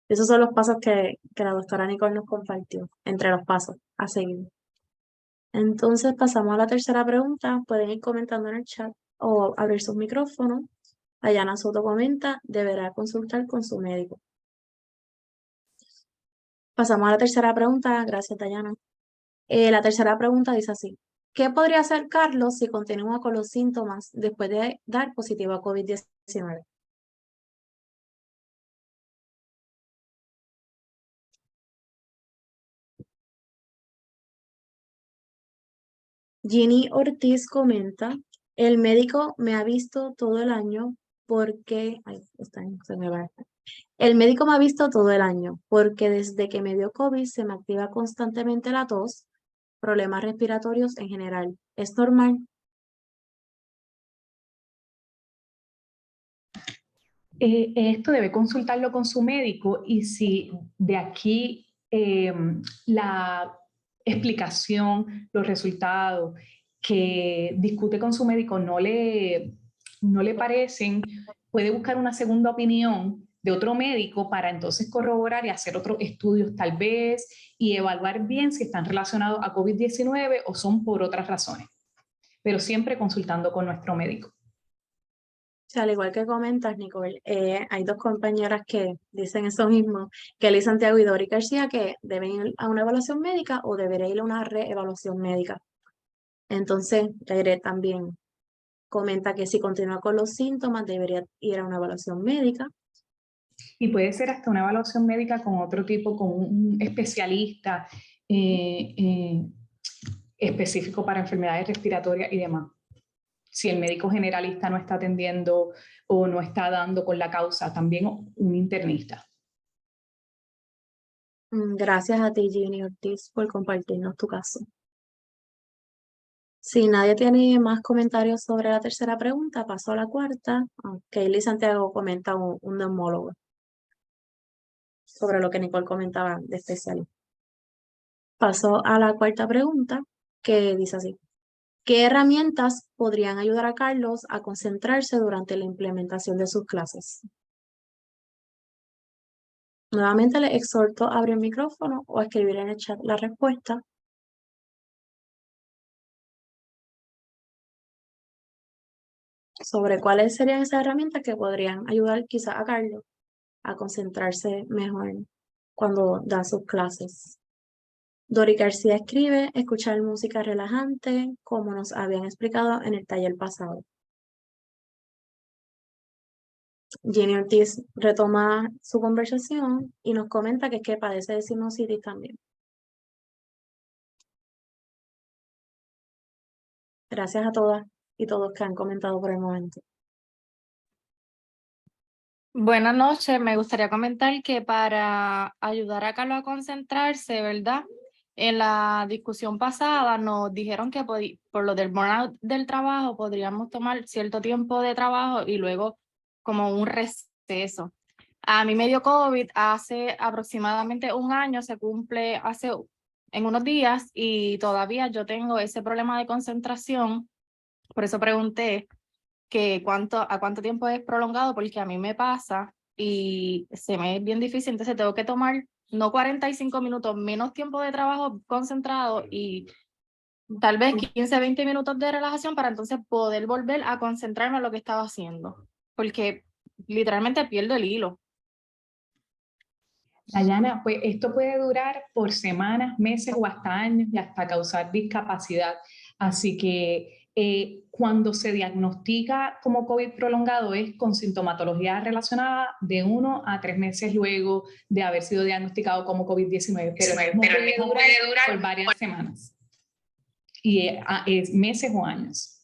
Esos son los pasos que la doctora Nicole nos compartió, entre los pasos a seguir. Entonces pasamos a la tercera pregunta. Pueden ir comentando en el chat o abrir sus micrófonos. Dayana Soto comenta, deberá consultar con su médico. Pasamos a la tercera pregunta. Gracias, Dayana. La tercera pregunta dice así. ¿Qué podría hacer Carlos si continúa con los síntomas después de dar positivo a COVID-19? Ginny Ortiz comenta, el médico me ha visto todo el año porque... se me va. El médico me ha visto todo el año porque desde que me dio COVID se me activa constantemente la tos, problemas respiratorios en general. ¿Es normal? Esto debe consultarlo con su médico y si de aquí la explicación, los resultados que discute con su médico no le parecen, puede buscar una segunda opinión de otro médico para entonces corroborar y hacer otros estudios tal vez y evaluar bien si están relacionados a COVID-19 o son por otras razones, pero siempre consultando con nuestro médico. O sea, al igual que comentas, Nicole, hay dos compañeras que dicen eso mismo, Kelly Santiago y Dori García, que deben ir a una evaluación médica o debería ir a una reevaluación médica. Entonces, Jaire también comenta que si continúa con los síntomas, debería ir a una evaluación médica. Y puede ser hasta una evaluación médica con otro tipo, con un especialista específico para enfermedades respiratorias y demás. Si el médico generalista no está atendiendo o no está dando con la causa, también un internista. Gracias a ti, Ginny Ortiz, por compartirnos tu caso. Si nadie tiene más comentarios sobre la tercera pregunta, paso a la cuarta. Kelly Santiago comenta un neumólogo sobre lo que Nicole comentaba de especialista. Paso a la cuarta pregunta, que dice así. ¿Qué herramientas podrían ayudar a Carlos a concentrarse durante la implementación de sus clases? Nuevamente le exhorto a abrir el micrófono o a escribir en el chat la respuesta. Sobre cuáles serían esas herramientas que podrían ayudar quizás a Carlos a concentrarse mejor cuando da sus clases. Dori García escribe, escuchar música relajante, como nos habían explicado en el taller pasado. Jenny Ortiz retoma su conversación y nos comenta que es que padece de sinusitis también. Gracias a todas y todos que han comentado por el momento. Buenas noches, me gustaría comentar que para ayudar a Carlos a concentrarse, ¿verdad? En la discusión pasada nos dijeron que por lo del burnout del trabajo podríamos tomar cierto tiempo de trabajo y luego como un receso. A mí me dio COVID hace aproximadamente un año, se cumple en unos días y todavía yo tengo ese problema de concentración. Por eso pregunté que a cuánto tiempo es prolongado, porque a mí me pasa y se me es bien difícil, entonces tengo que tomar no 45 minutos, menos tiempo de trabajo concentrado y tal vez 15, 20 minutos de relajación para entonces poder volver a concentrarme en lo que estaba haciendo, porque literalmente pierdo el hilo. Dayana, pues esto puede durar por semanas, meses o hasta años y hasta causar discapacidad. Así que cuando se diagnostica como COVID prolongado es con sintomatología relacionada de 1 a 3 meses luego de haber sido diagnosticado como COVID-19, pero el mismo puede durar por varias semanas y es meses o años.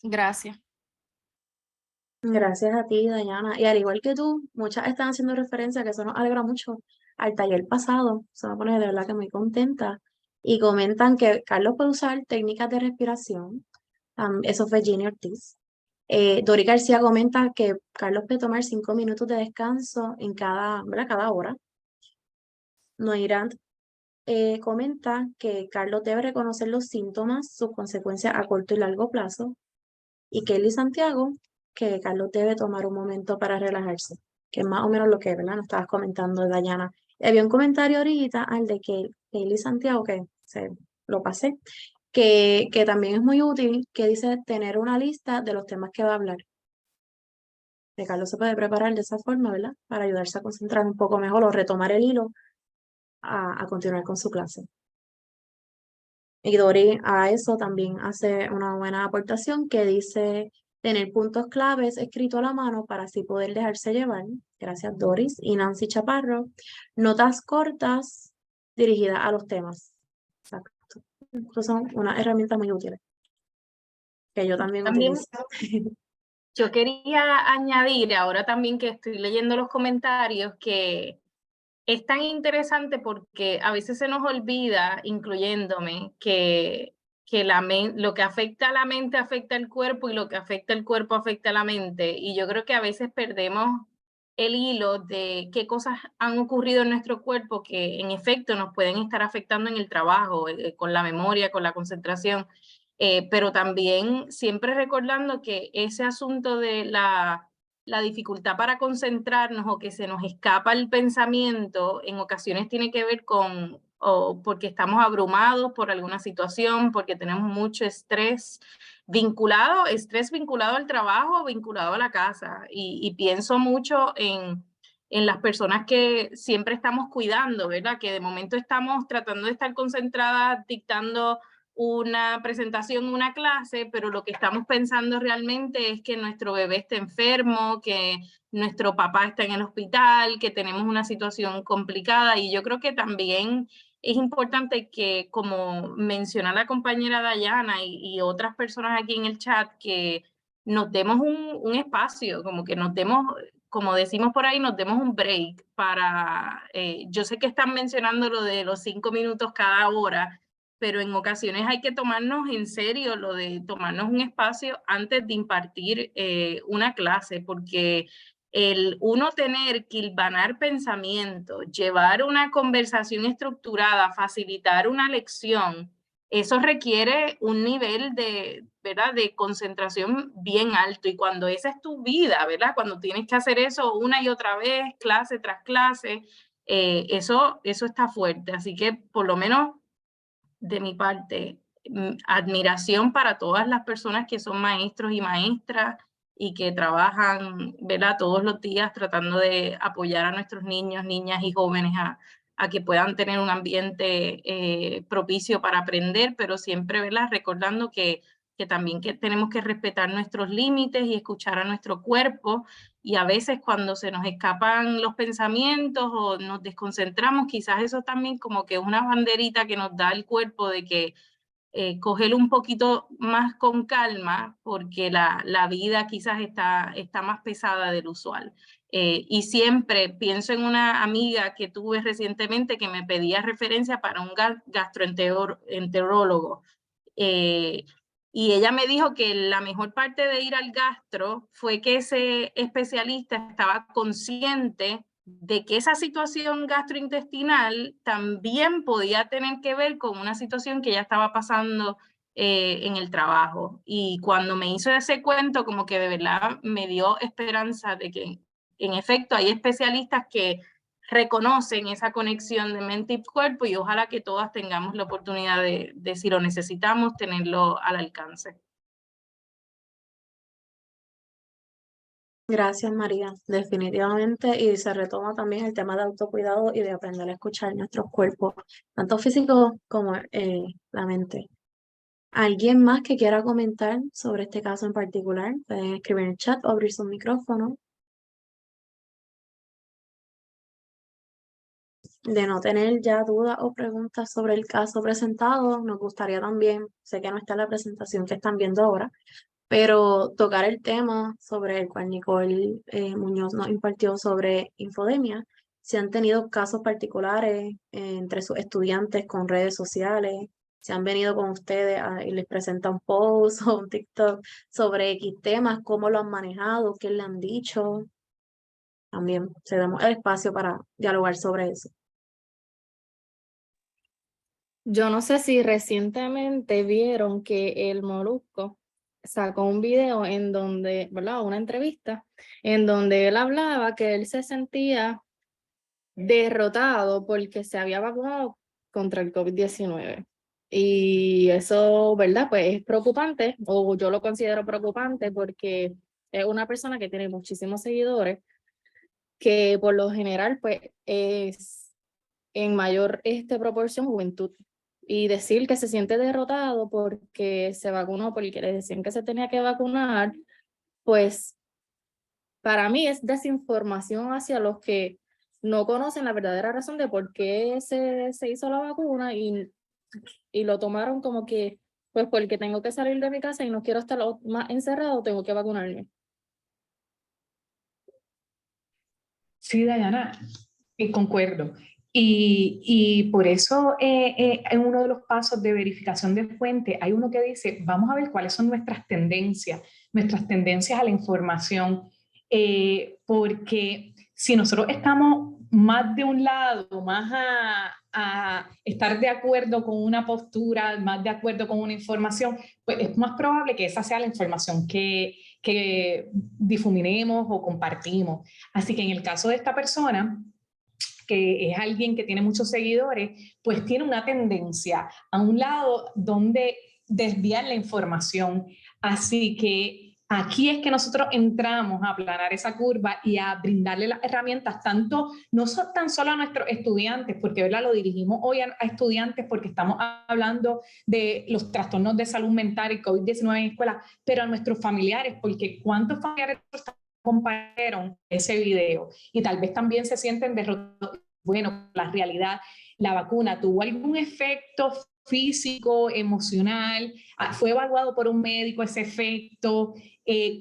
Gracias. Gracias a ti, Dayana. Y al igual que tú, muchas están haciendo referencia, que eso nos alegra mucho, al taller pasado. Se me pone de verdad que muy contenta. Y comentan que Carlos puede usar técnicas de respiración. Eso fue Jenny Ortiz. Dori García comenta que Carlos puede tomar 5 minutos de descanso en cada hora. Noirant comenta que Carlos debe reconocer los síntomas, sus consecuencias a corto y largo plazo. Y Kelly Santiago, que Carlos debe tomar un momento para relajarse, que es más o menos lo que, ¿verdad? Nos estabas comentando, Dayana. Y había un comentario ahorita al de que Kelly Santiago, que lo pasé, que también es muy útil, que dice tener una lista de los temas que va a hablar. Que Carlos se puede preparar de esa forma, ¿verdad? Para ayudarse a concentrar un poco mejor o retomar el hilo a continuar con su clase. Y Dori a eso también hace una buena aportación que dice tener puntos claves escritos a la mano para así poder dejarse llevar. Gracias, Doris. Y Nancy Chaparro, notas cortas dirigidas a los temas. Exacto. Estas son unas herramientas muy útiles que yo también utilizo. Yo quería añadir, ahora también que estoy leyendo los comentarios, que es tan interesante porque a veces se nos olvida, incluyéndome, que lo que afecta a la mente afecta al cuerpo y lo que afecta al cuerpo afecta a la mente. Y yo creo que a veces perdemos el hilo de qué cosas han ocurrido en nuestro cuerpo que en efecto nos pueden estar afectando en el trabajo, con la memoria, con la concentración. Pero también siempre recordando que ese asunto de la dificultad para concentrarnos o que se nos escapa el pensamiento en ocasiones tiene que ver con porque estamos abrumados por alguna situación, porque tenemos mucho estrés vinculado al trabajo, vinculado a la casa. Y pienso mucho en las personas que siempre estamos cuidando, ¿verdad? Que de momento estamos tratando de estar concentradas dictando una presentación, una clase, pero lo que estamos pensando realmente es que nuestro bebé está enfermo, que nuestro papá está en el hospital, que tenemos una situación complicada. Y yo creo que también es importante que, como menciona la compañera Dayana y otras personas aquí en el chat, que nos demos un espacio, como que nos demos, como decimos por ahí, nos demos un break para, yo sé que están mencionando lo de los 5 minutos cada hora, pero en ocasiones hay que tomarnos en serio lo de tomarnos un espacio antes de impartir una clase, porque el uno tener que hilvanar pensamiento, llevar una conversación estructurada, facilitar una lección, eso requiere un nivel de, ¿verdad?, de concentración bien alto. Y cuando esa es tu vida, ¿verdad?, cuando tienes que hacer eso una y otra vez, clase tras clase, eso está fuerte. Así que por lo menos de mi parte, admiración para todas las personas que son maestros y maestras y que trabajan, ¿verdad?, todos los días tratando de apoyar a nuestros niños, niñas y jóvenes a que puedan tener un ambiente propicio para aprender, pero siempre, ¿verdad?, recordando que también tenemos que respetar nuestros límites y escuchar a nuestro cuerpo, y a veces cuando se nos escapan los pensamientos o nos desconcentramos, quizás eso también como que es una banderita que nos da el cuerpo de que cogerlo un poquito más con calma, porque la vida quizás está más pesada del usual. Y siempre pienso en una amiga que tuve recientemente que me pedía referencia para un gastroenterólogo. Y ella me dijo que la mejor parte de ir al gastro fue que ese especialista estaba consciente de que esa situación gastrointestinal también podía tener que ver con una situación que ella estaba pasando en el trabajo. Y cuando me hizo ese cuento, como que de verdad me dio esperanza de que en efecto hay especialistas que reconocen esa conexión de mente y cuerpo, y ojalá que todas tengamos la oportunidad de si lo necesitamos, tenerlo al alcance. Gracias, María. Definitivamente, y se retoma también el tema de autocuidado y de aprender a escuchar nuestros cuerpos, tanto físico como la mente. ¿Alguien más que quiera comentar sobre este caso en particular? Pueden escribir en el chat o abrir su micrófono. De no tener ya dudas o preguntas sobre el caso presentado, nos gustaría también, sé que no está en la presentación que están viendo ahora, pero tocar el tema sobre el cual Nicole Muñoz nos impartió sobre infodemia. Si han tenido casos particulares entre sus estudiantes con redes sociales, si han venido con ustedes y les presentan un post o un TikTok sobre X temas, cómo lo han manejado, qué le han dicho. También cedemos el espacio para dialogar sobre eso. Yo no sé si recientemente vieron que el Molusco sacó un video en donde, ¿verdad?, una entrevista, en donde él hablaba que él se sentía derrotado porque se había vacunado contra el COVID-19. Y eso, ¿verdad?, pues es preocupante, o yo lo considero preocupante, porque es una persona que tiene muchísimos seguidores, que por lo general, pues, es en mayor proporción juventud. Y decir que se siente derrotado porque se vacunó, porque le decían que se tenía que vacunar, pues para mí es desinformación hacia los que no conocen la verdadera razón de por qué se hizo la vacuna y lo tomaron como que, pues porque tengo que salir de mi casa y no quiero estar más encerrado, tengo que vacunarme. Sí, Dayana, concuerdo. Y por eso en uno de los pasos de verificación de fuente hay uno que dice, vamos a ver cuáles son nuestras tendencias a la información, porque si nosotros estamos más de un lado, más a estar de acuerdo con una postura, más de acuerdo con una información, pues es más probable que esa sea la información que difuminemos o compartimos. Así que en el caso de esta persona, que es alguien que tiene muchos seguidores, pues tiene una tendencia a un lado donde desviar la información. Así que aquí es que nosotros entramos a aplanar esa curva y a brindarle las herramientas, no son tan solo a nuestros estudiantes, porque ¿verdad?, lo dirigimos hoy a estudiantes porque estamos hablando de los trastornos de salud mental y COVID-19 en escuela, pero a nuestros familiares, porque ¿cuántos familiares compartieron ese video? Y tal vez también se sienten derrotados. Bueno, la realidad, la vacuna tuvo algún efecto físico, emocional, fue evaluado por un médico ese efecto,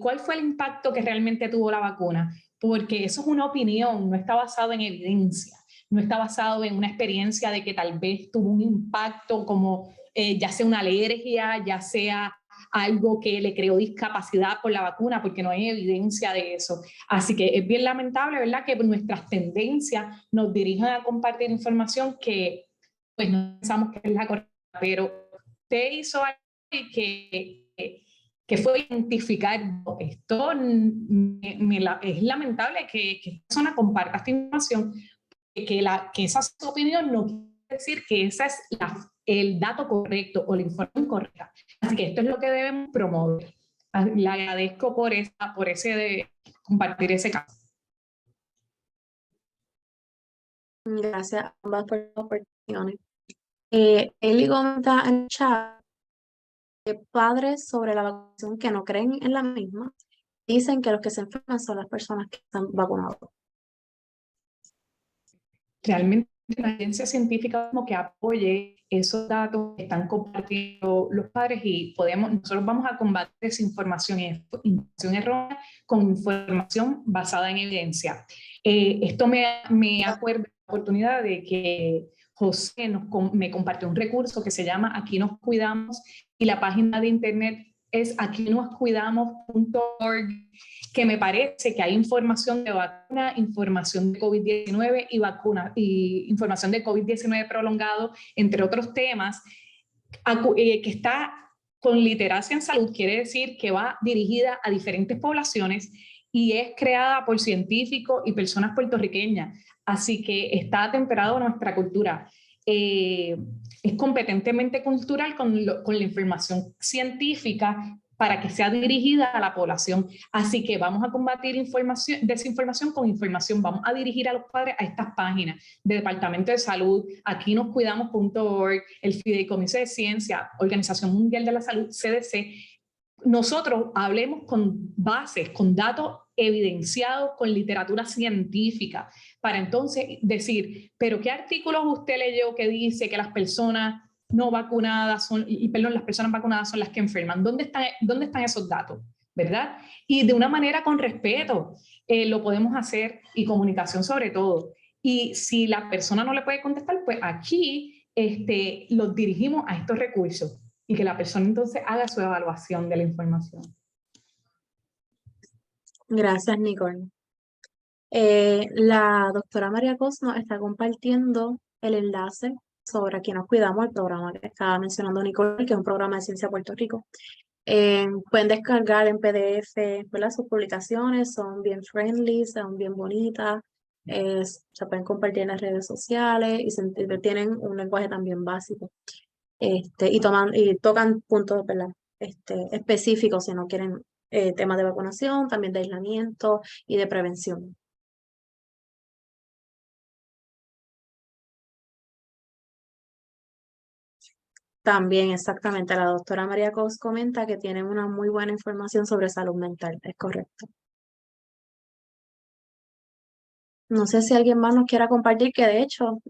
¿cuál fue el impacto que realmente tuvo la vacuna? Porque eso es una opinión, no está basado en evidencia, no está basado en una experiencia de que tal vez tuvo un impacto como ya sea una alergia, ya sea algo que le creó discapacidad por la vacuna, porque no hay evidencia de eso. Así que es bien lamentable, ¿verdad?, que nuestras tendencias nos dirijan a compartir información que pues no pensamos que es la correcta, pero usted hizo algo que fue identificar esto. Es lamentable que esta persona comparta esta información, que esa es su opinión, no quiere decir que ese es el dato correcto o la información correcta. Así que esto es lo que debemos promover. Le agradezco por compartir ese caso. Gracias a ambas por las oportunidades. Eli comenta en el chat que padres sobre la vacunación que no creen en la misma dicen que los que se enferman son las personas que están vacunadas. Realmente la evidencia científica como que apoye esos datos que están compartiendo los padres y nosotros vamos a combatir desinformación y información errónea con información basada en evidencia. Esto me acuerdo de la oportunidad de que José me compartió un recurso que se llama Aquí nos cuidamos y la página de internet es aquinoscuidamos.org, que me parece que hay información de vacuna, información de COVID-19 y información de COVID-19 prolongado, entre otros temas, que está con literacia en salud, quiere decir que va dirigida a diferentes poblaciones y es creada por científicos y personas puertorriqueñas, así que está atemperado a nuestra cultura. Es competentemente cultural con la información científica para que sea dirigida a la población. Así que vamos a combatir desinformación con información. Vamos a dirigir a los padres a estas páginas de Departamento de Salud, aquinoscuidamos.org, el Fideicomiso de Ciencia, Organización Mundial de la Salud, CDC. Nosotros hablemos con bases, con datos evidenciados, con literatura científica, para entonces decir, pero ¿qué artículos usted leyó que dice que las personas no vacunadas las personas vacunadas son las que enferman? ¿Dónde están esos datos? ¿Verdad? Y de una manera con respeto lo podemos hacer, y comunicación sobre todo. Y si la persona no le puede contestar, pues aquí los dirigimos a estos recursos y que la persona entonces haga su evaluación de la información. Gracias, Nicole. La doctora María Cosno está compartiendo el enlace sobre Aquí nos cuidamos, el programa que estaba mencionando Nicole, que es un programa de Ciencia de Puerto Rico. Pueden descargar en PDF, ¿verdad? Sus publicaciones, son bien friendly, son bien bonitas, se pueden compartir en las redes sociales y tienen un lenguaje también básico. Y tocan puntos, ¿verdad? Específicos si no quieren temas de vacunación, también de aislamiento y de prevención. También, exactamente, la doctora María Cos comenta que tienen una muy buena información sobre salud mental, es correcto. No sé si alguien más nos quiera compartir, que de hecho,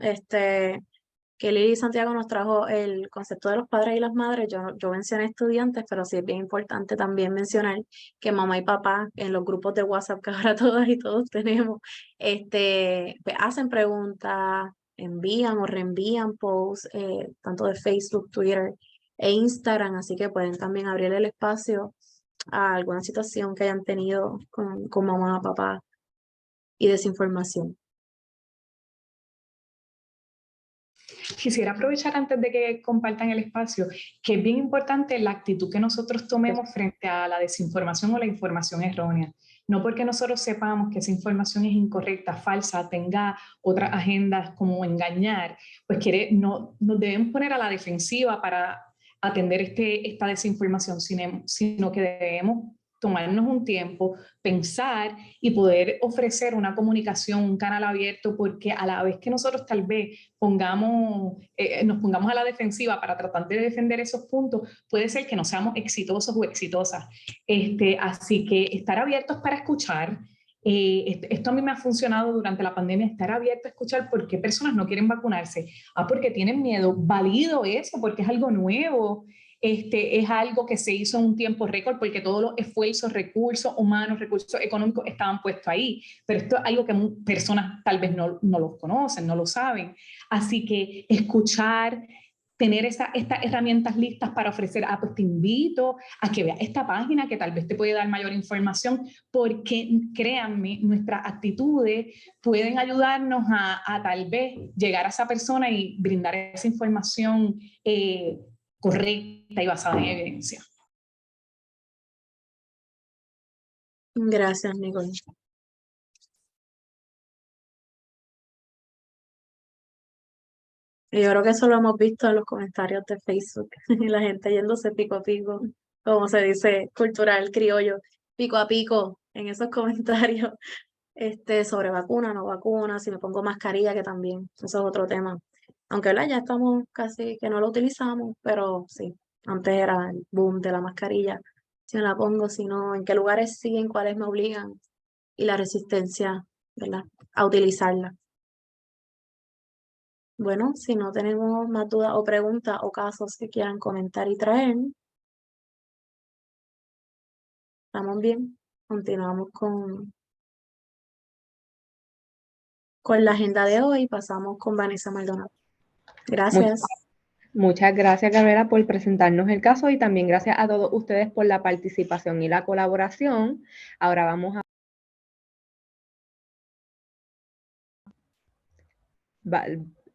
que Lili Santiago nos trajo el concepto de los padres y las madres. Yo mencioné estudiantes, pero sí es bien importante también mencionar que mamá y papá en los grupos de WhatsApp que ahora todas y todos tenemos, pues hacen preguntas, envían o reenvían posts, tanto de Facebook, Twitter e Instagram, así que pueden también abrir el espacio a alguna situación que hayan tenido con mamá, papá y desinformación. Quisiera aprovechar antes de que compartan el espacio, que es bien importante la actitud que nosotros tomemos frente a la desinformación o la información errónea. No porque nosotros sepamos que esa información es incorrecta, falsa, tenga otras agendas como engañar, pues nos debemos poner a la defensiva para atender esta desinformación, sino que debemos tomarnos un tiempo, pensar y poder ofrecer una comunicación, un canal abierto, porque a la vez que nosotros tal vez nos pongamos a la defensiva para tratar de defender esos puntos, puede ser que no seamos exitosos o exitosas. Así que estar abiertos para escuchar. Esto a mí me ha funcionado durante la pandemia, estar abierto a escuchar por qué personas no quieren vacunarse. Porque tienen miedo. Valido eso, porque es algo nuevo. Es algo que se hizo en un tiempo récord porque todos los esfuerzos, recursos humanos, recursos económicos estaban puestos ahí, pero esto es algo que personas tal vez no lo conocen, no lo saben. Así que escuchar, tener estas herramientas listas para ofrecer, pues te invito a que veas esta página que tal vez te puede dar mayor información, porque créanme, nuestras actitudes pueden ayudarnos a tal vez llegar a esa persona y brindar esa información correcta y basada en evidencia. Gracias, Nicole. Yo creo que eso lo hemos visto en los comentarios de Facebook, y la gente yéndose pico a pico como se dice, cultural, criollo, pico a pico en esos comentarios, sobre vacuna, no vacuna, si me pongo mascarilla, que también, eso es otro tema. Aunque ¿verdad? Ya estamos casi que no lo utilizamos, pero sí, antes era el boom de la mascarilla. Si me la pongo, si no, en qué lugares sí, en cuáles me obligan, y la resistencia, ¿verdad? A utilizarla. Bueno, si no tenemos más dudas o preguntas o casos que quieran comentar y traer, estamos bien. Continuamos con la agenda de hoy. Pasamos con Vanessa Maldonado. Gracias. Muchas gracias, Gabriela, por presentarnos el caso y también gracias a todos ustedes por la participación y la colaboración. Ahora vamos a...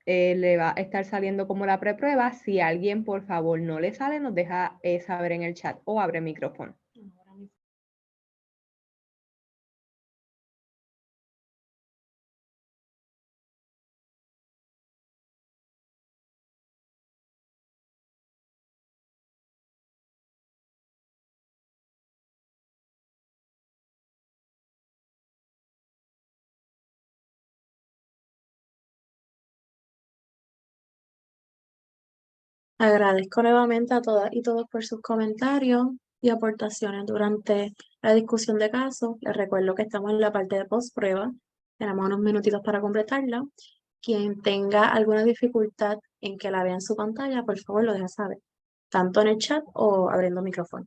le va a estar saliendo como la preprueba. Si alguien, por favor, no le sale, nos deja saber en el chat o abre el micrófono. Agradezco nuevamente a todas y todos por sus comentarios y aportaciones durante la discusión de casos. Les recuerdo que estamos en la parte de postprueba. Tenemos unos minutitos para completarla. Quien tenga alguna dificultad en que la vea en su pantalla, por favor lo deja saber, tanto en el chat o abriendo micrófono.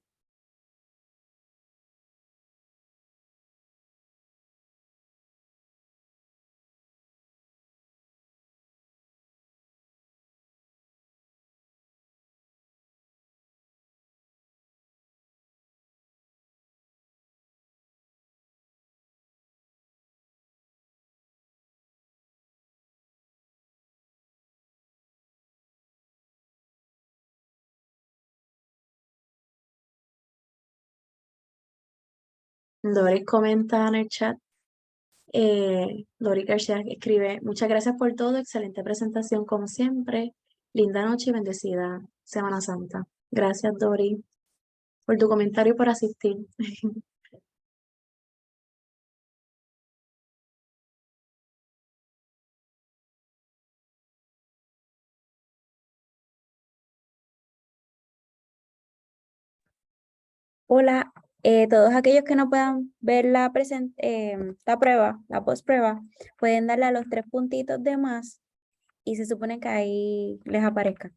Doris comenta en el chat. Doris García escribe: muchas gracias por todo, excelente presentación como siempre, linda noche y bendecida Semana Santa. Gracias, Doris, por tu comentario y por asistir. Hola, todos aquellos que no puedan ver la prueba, la postprueba, pueden darle a los 3 puntitos de más y se supone que ahí les aparezca.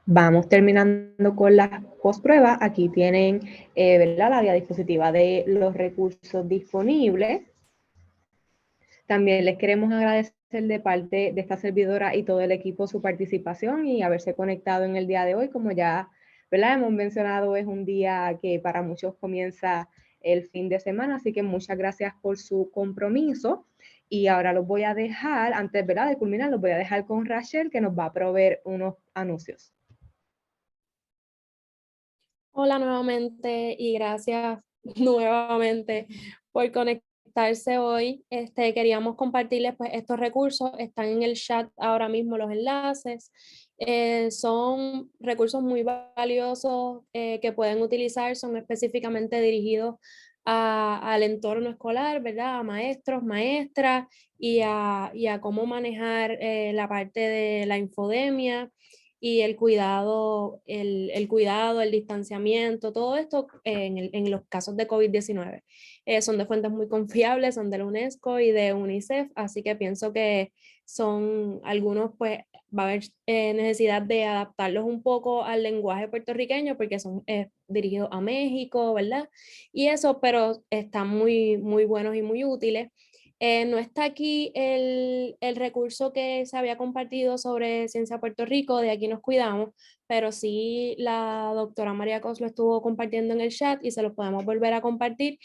Vamos terminando con las postpruebas. Aquí tienen ¿verdad? La diapositiva de los recursos disponibles. También les queremos agradecer de parte de esta servidora y todo el equipo su participación y haberse conectado en el día de hoy. Como ya ¿verdad? Hemos mencionado, es un día que para muchos comienza el fin de semana, así que muchas gracias por su compromiso. Y ahora los voy a dejar, antes ¿verdad? De culminar, los voy a dejar con Rachel, que nos va a proveer unos anuncios. Hola nuevamente y gracias nuevamente por conectarse hoy. Queríamos compartirles pues estos recursos, están en el chat ahora mismo los enlaces. Son recursos muy valiosos que pueden utilizar, son específicamente dirigidos al entorno escolar, ¿verdad? A maestros, maestras y a cómo manejar la parte de la infodemia y el cuidado, el distanciamiento, todo esto en los casos de COVID-19. Son de fuentes muy confiables, son de la UNESCO y de UNICEF, así que pienso que son algunos, pues va a haber necesidad de adaptarlos un poco al lenguaje puertorriqueño porque son dirigidos a México, ¿verdad? Y eso, pero están muy, muy buenos y muy útiles. No está aquí el recurso que se había compartido sobre Ciencia Puerto Rico, de Aquí Nos Cuidamos, pero sí la doctora María Cos lo estuvo compartiendo en el chat y se lo podemos volver a compartir.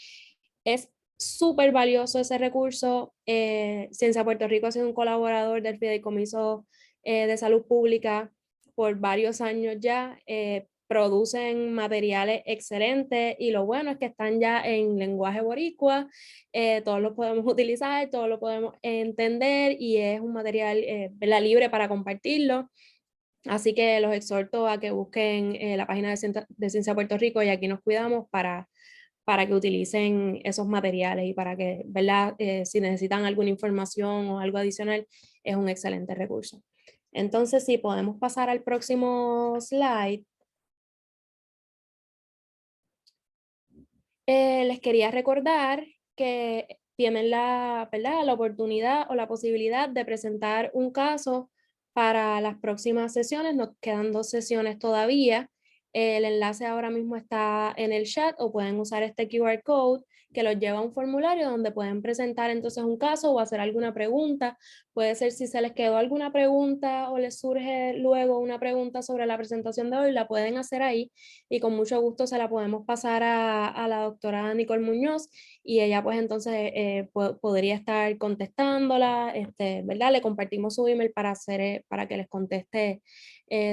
Es súper valioso ese recurso. Ciencia Puerto Rico ha sido un colaborador del Fideicomiso de Salud Pública por varios años ya. Producen materiales excelentes y lo bueno es que están ya en lenguaje boricua, todos los podemos utilizar, todos lo podemos entender y es un material libre para compartirlo. Así que los exhorto a que busquen la página de Ciencia Puerto Rico y Aquí Nos Cuidamos para que utilicen esos materiales y para que, ¿verdad? Si necesitan alguna información o algo adicional, es un excelente recurso. Entonces, si podemos pasar al próximo slide. Les quería recordar que tienen ¿verdad? La oportunidad o la posibilidad de presentar un caso para las próximas sesiones. Nos quedan 2 sesiones todavía. El enlace ahora mismo está en el chat o pueden usar este QR code que los lleva a un formulario donde pueden presentar entonces un caso o hacer alguna pregunta. Puede ser si se les quedó alguna pregunta o les surge luego una pregunta sobre la presentación de hoy, la pueden hacer ahí y con mucho gusto se la podemos pasar a la doctora Nicole Muñoz y ella pues entonces podría estar contestándola, ¿verdad? Le compartimos su email para que les conteste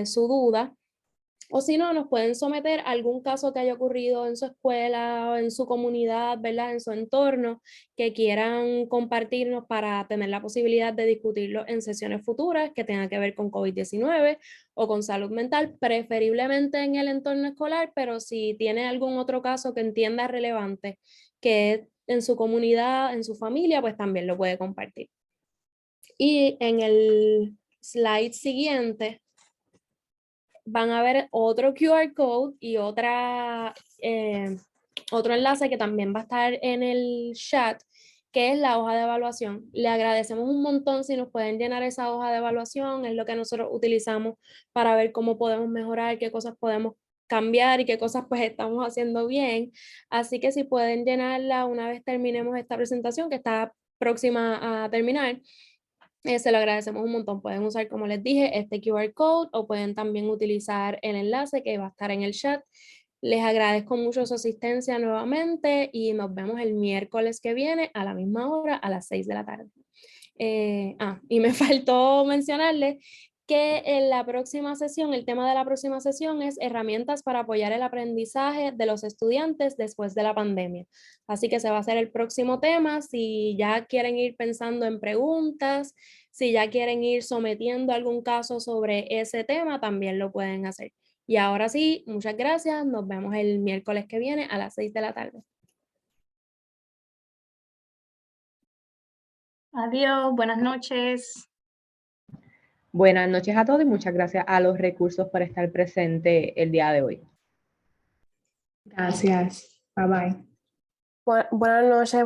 su duda. O si no, nos pueden someter a algún caso que haya ocurrido en su escuela o en su comunidad, ¿verdad? En su entorno, que quieran compartirnos para tener la posibilidad de discutirlo en sesiones futuras que tengan que ver con COVID-19 o con salud mental, preferiblemente en el entorno escolar, pero si tiene algún otro caso que entienda relevante que en su comunidad, en su familia, pues también lo puede compartir. Y en el slide siguiente van a ver otro QR code y otro enlace que también va a estar en el chat, que es la hoja de evaluación. Le agradecemos un montón si nos pueden llenar esa hoja de evaluación, es lo que nosotros utilizamos para ver cómo podemos mejorar, qué cosas podemos cambiar y qué cosas pues estamos haciendo bien. Así que si pueden llenarla una vez terminemos esta presentación que está próxima a terminar, se lo agradecemos un montón. Pueden usar, como les dije, este QR code o pueden también utilizar el enlace que va a estar en el chat. Les agradezco mucho su asistencia nuevamente y nos vemos el miércoles que viene a la misma hora, a las 6 de la tarde. Y me faltó mencionarles que en la próxima sesión, el tema de la próxima sesión es herramientas para apoyar el aprendizaje de los estudiantes después de la pandemia. Así que se va a hacer el próximo tema. Si ya quieren ir pensando en preguntas, si ya quieren ir sometiendo algún caso sobre ese tema, también lo pueden hacer. Y ahora sí, muchas gracias. Nos vemos el miércoles que viene a las 6 de la tarde. Adiós, buenas noches. Buenas noches a todos y muchas gracias a los recursos por estar presente el día de hoy. Gracias. Bye bye. Buenas noches.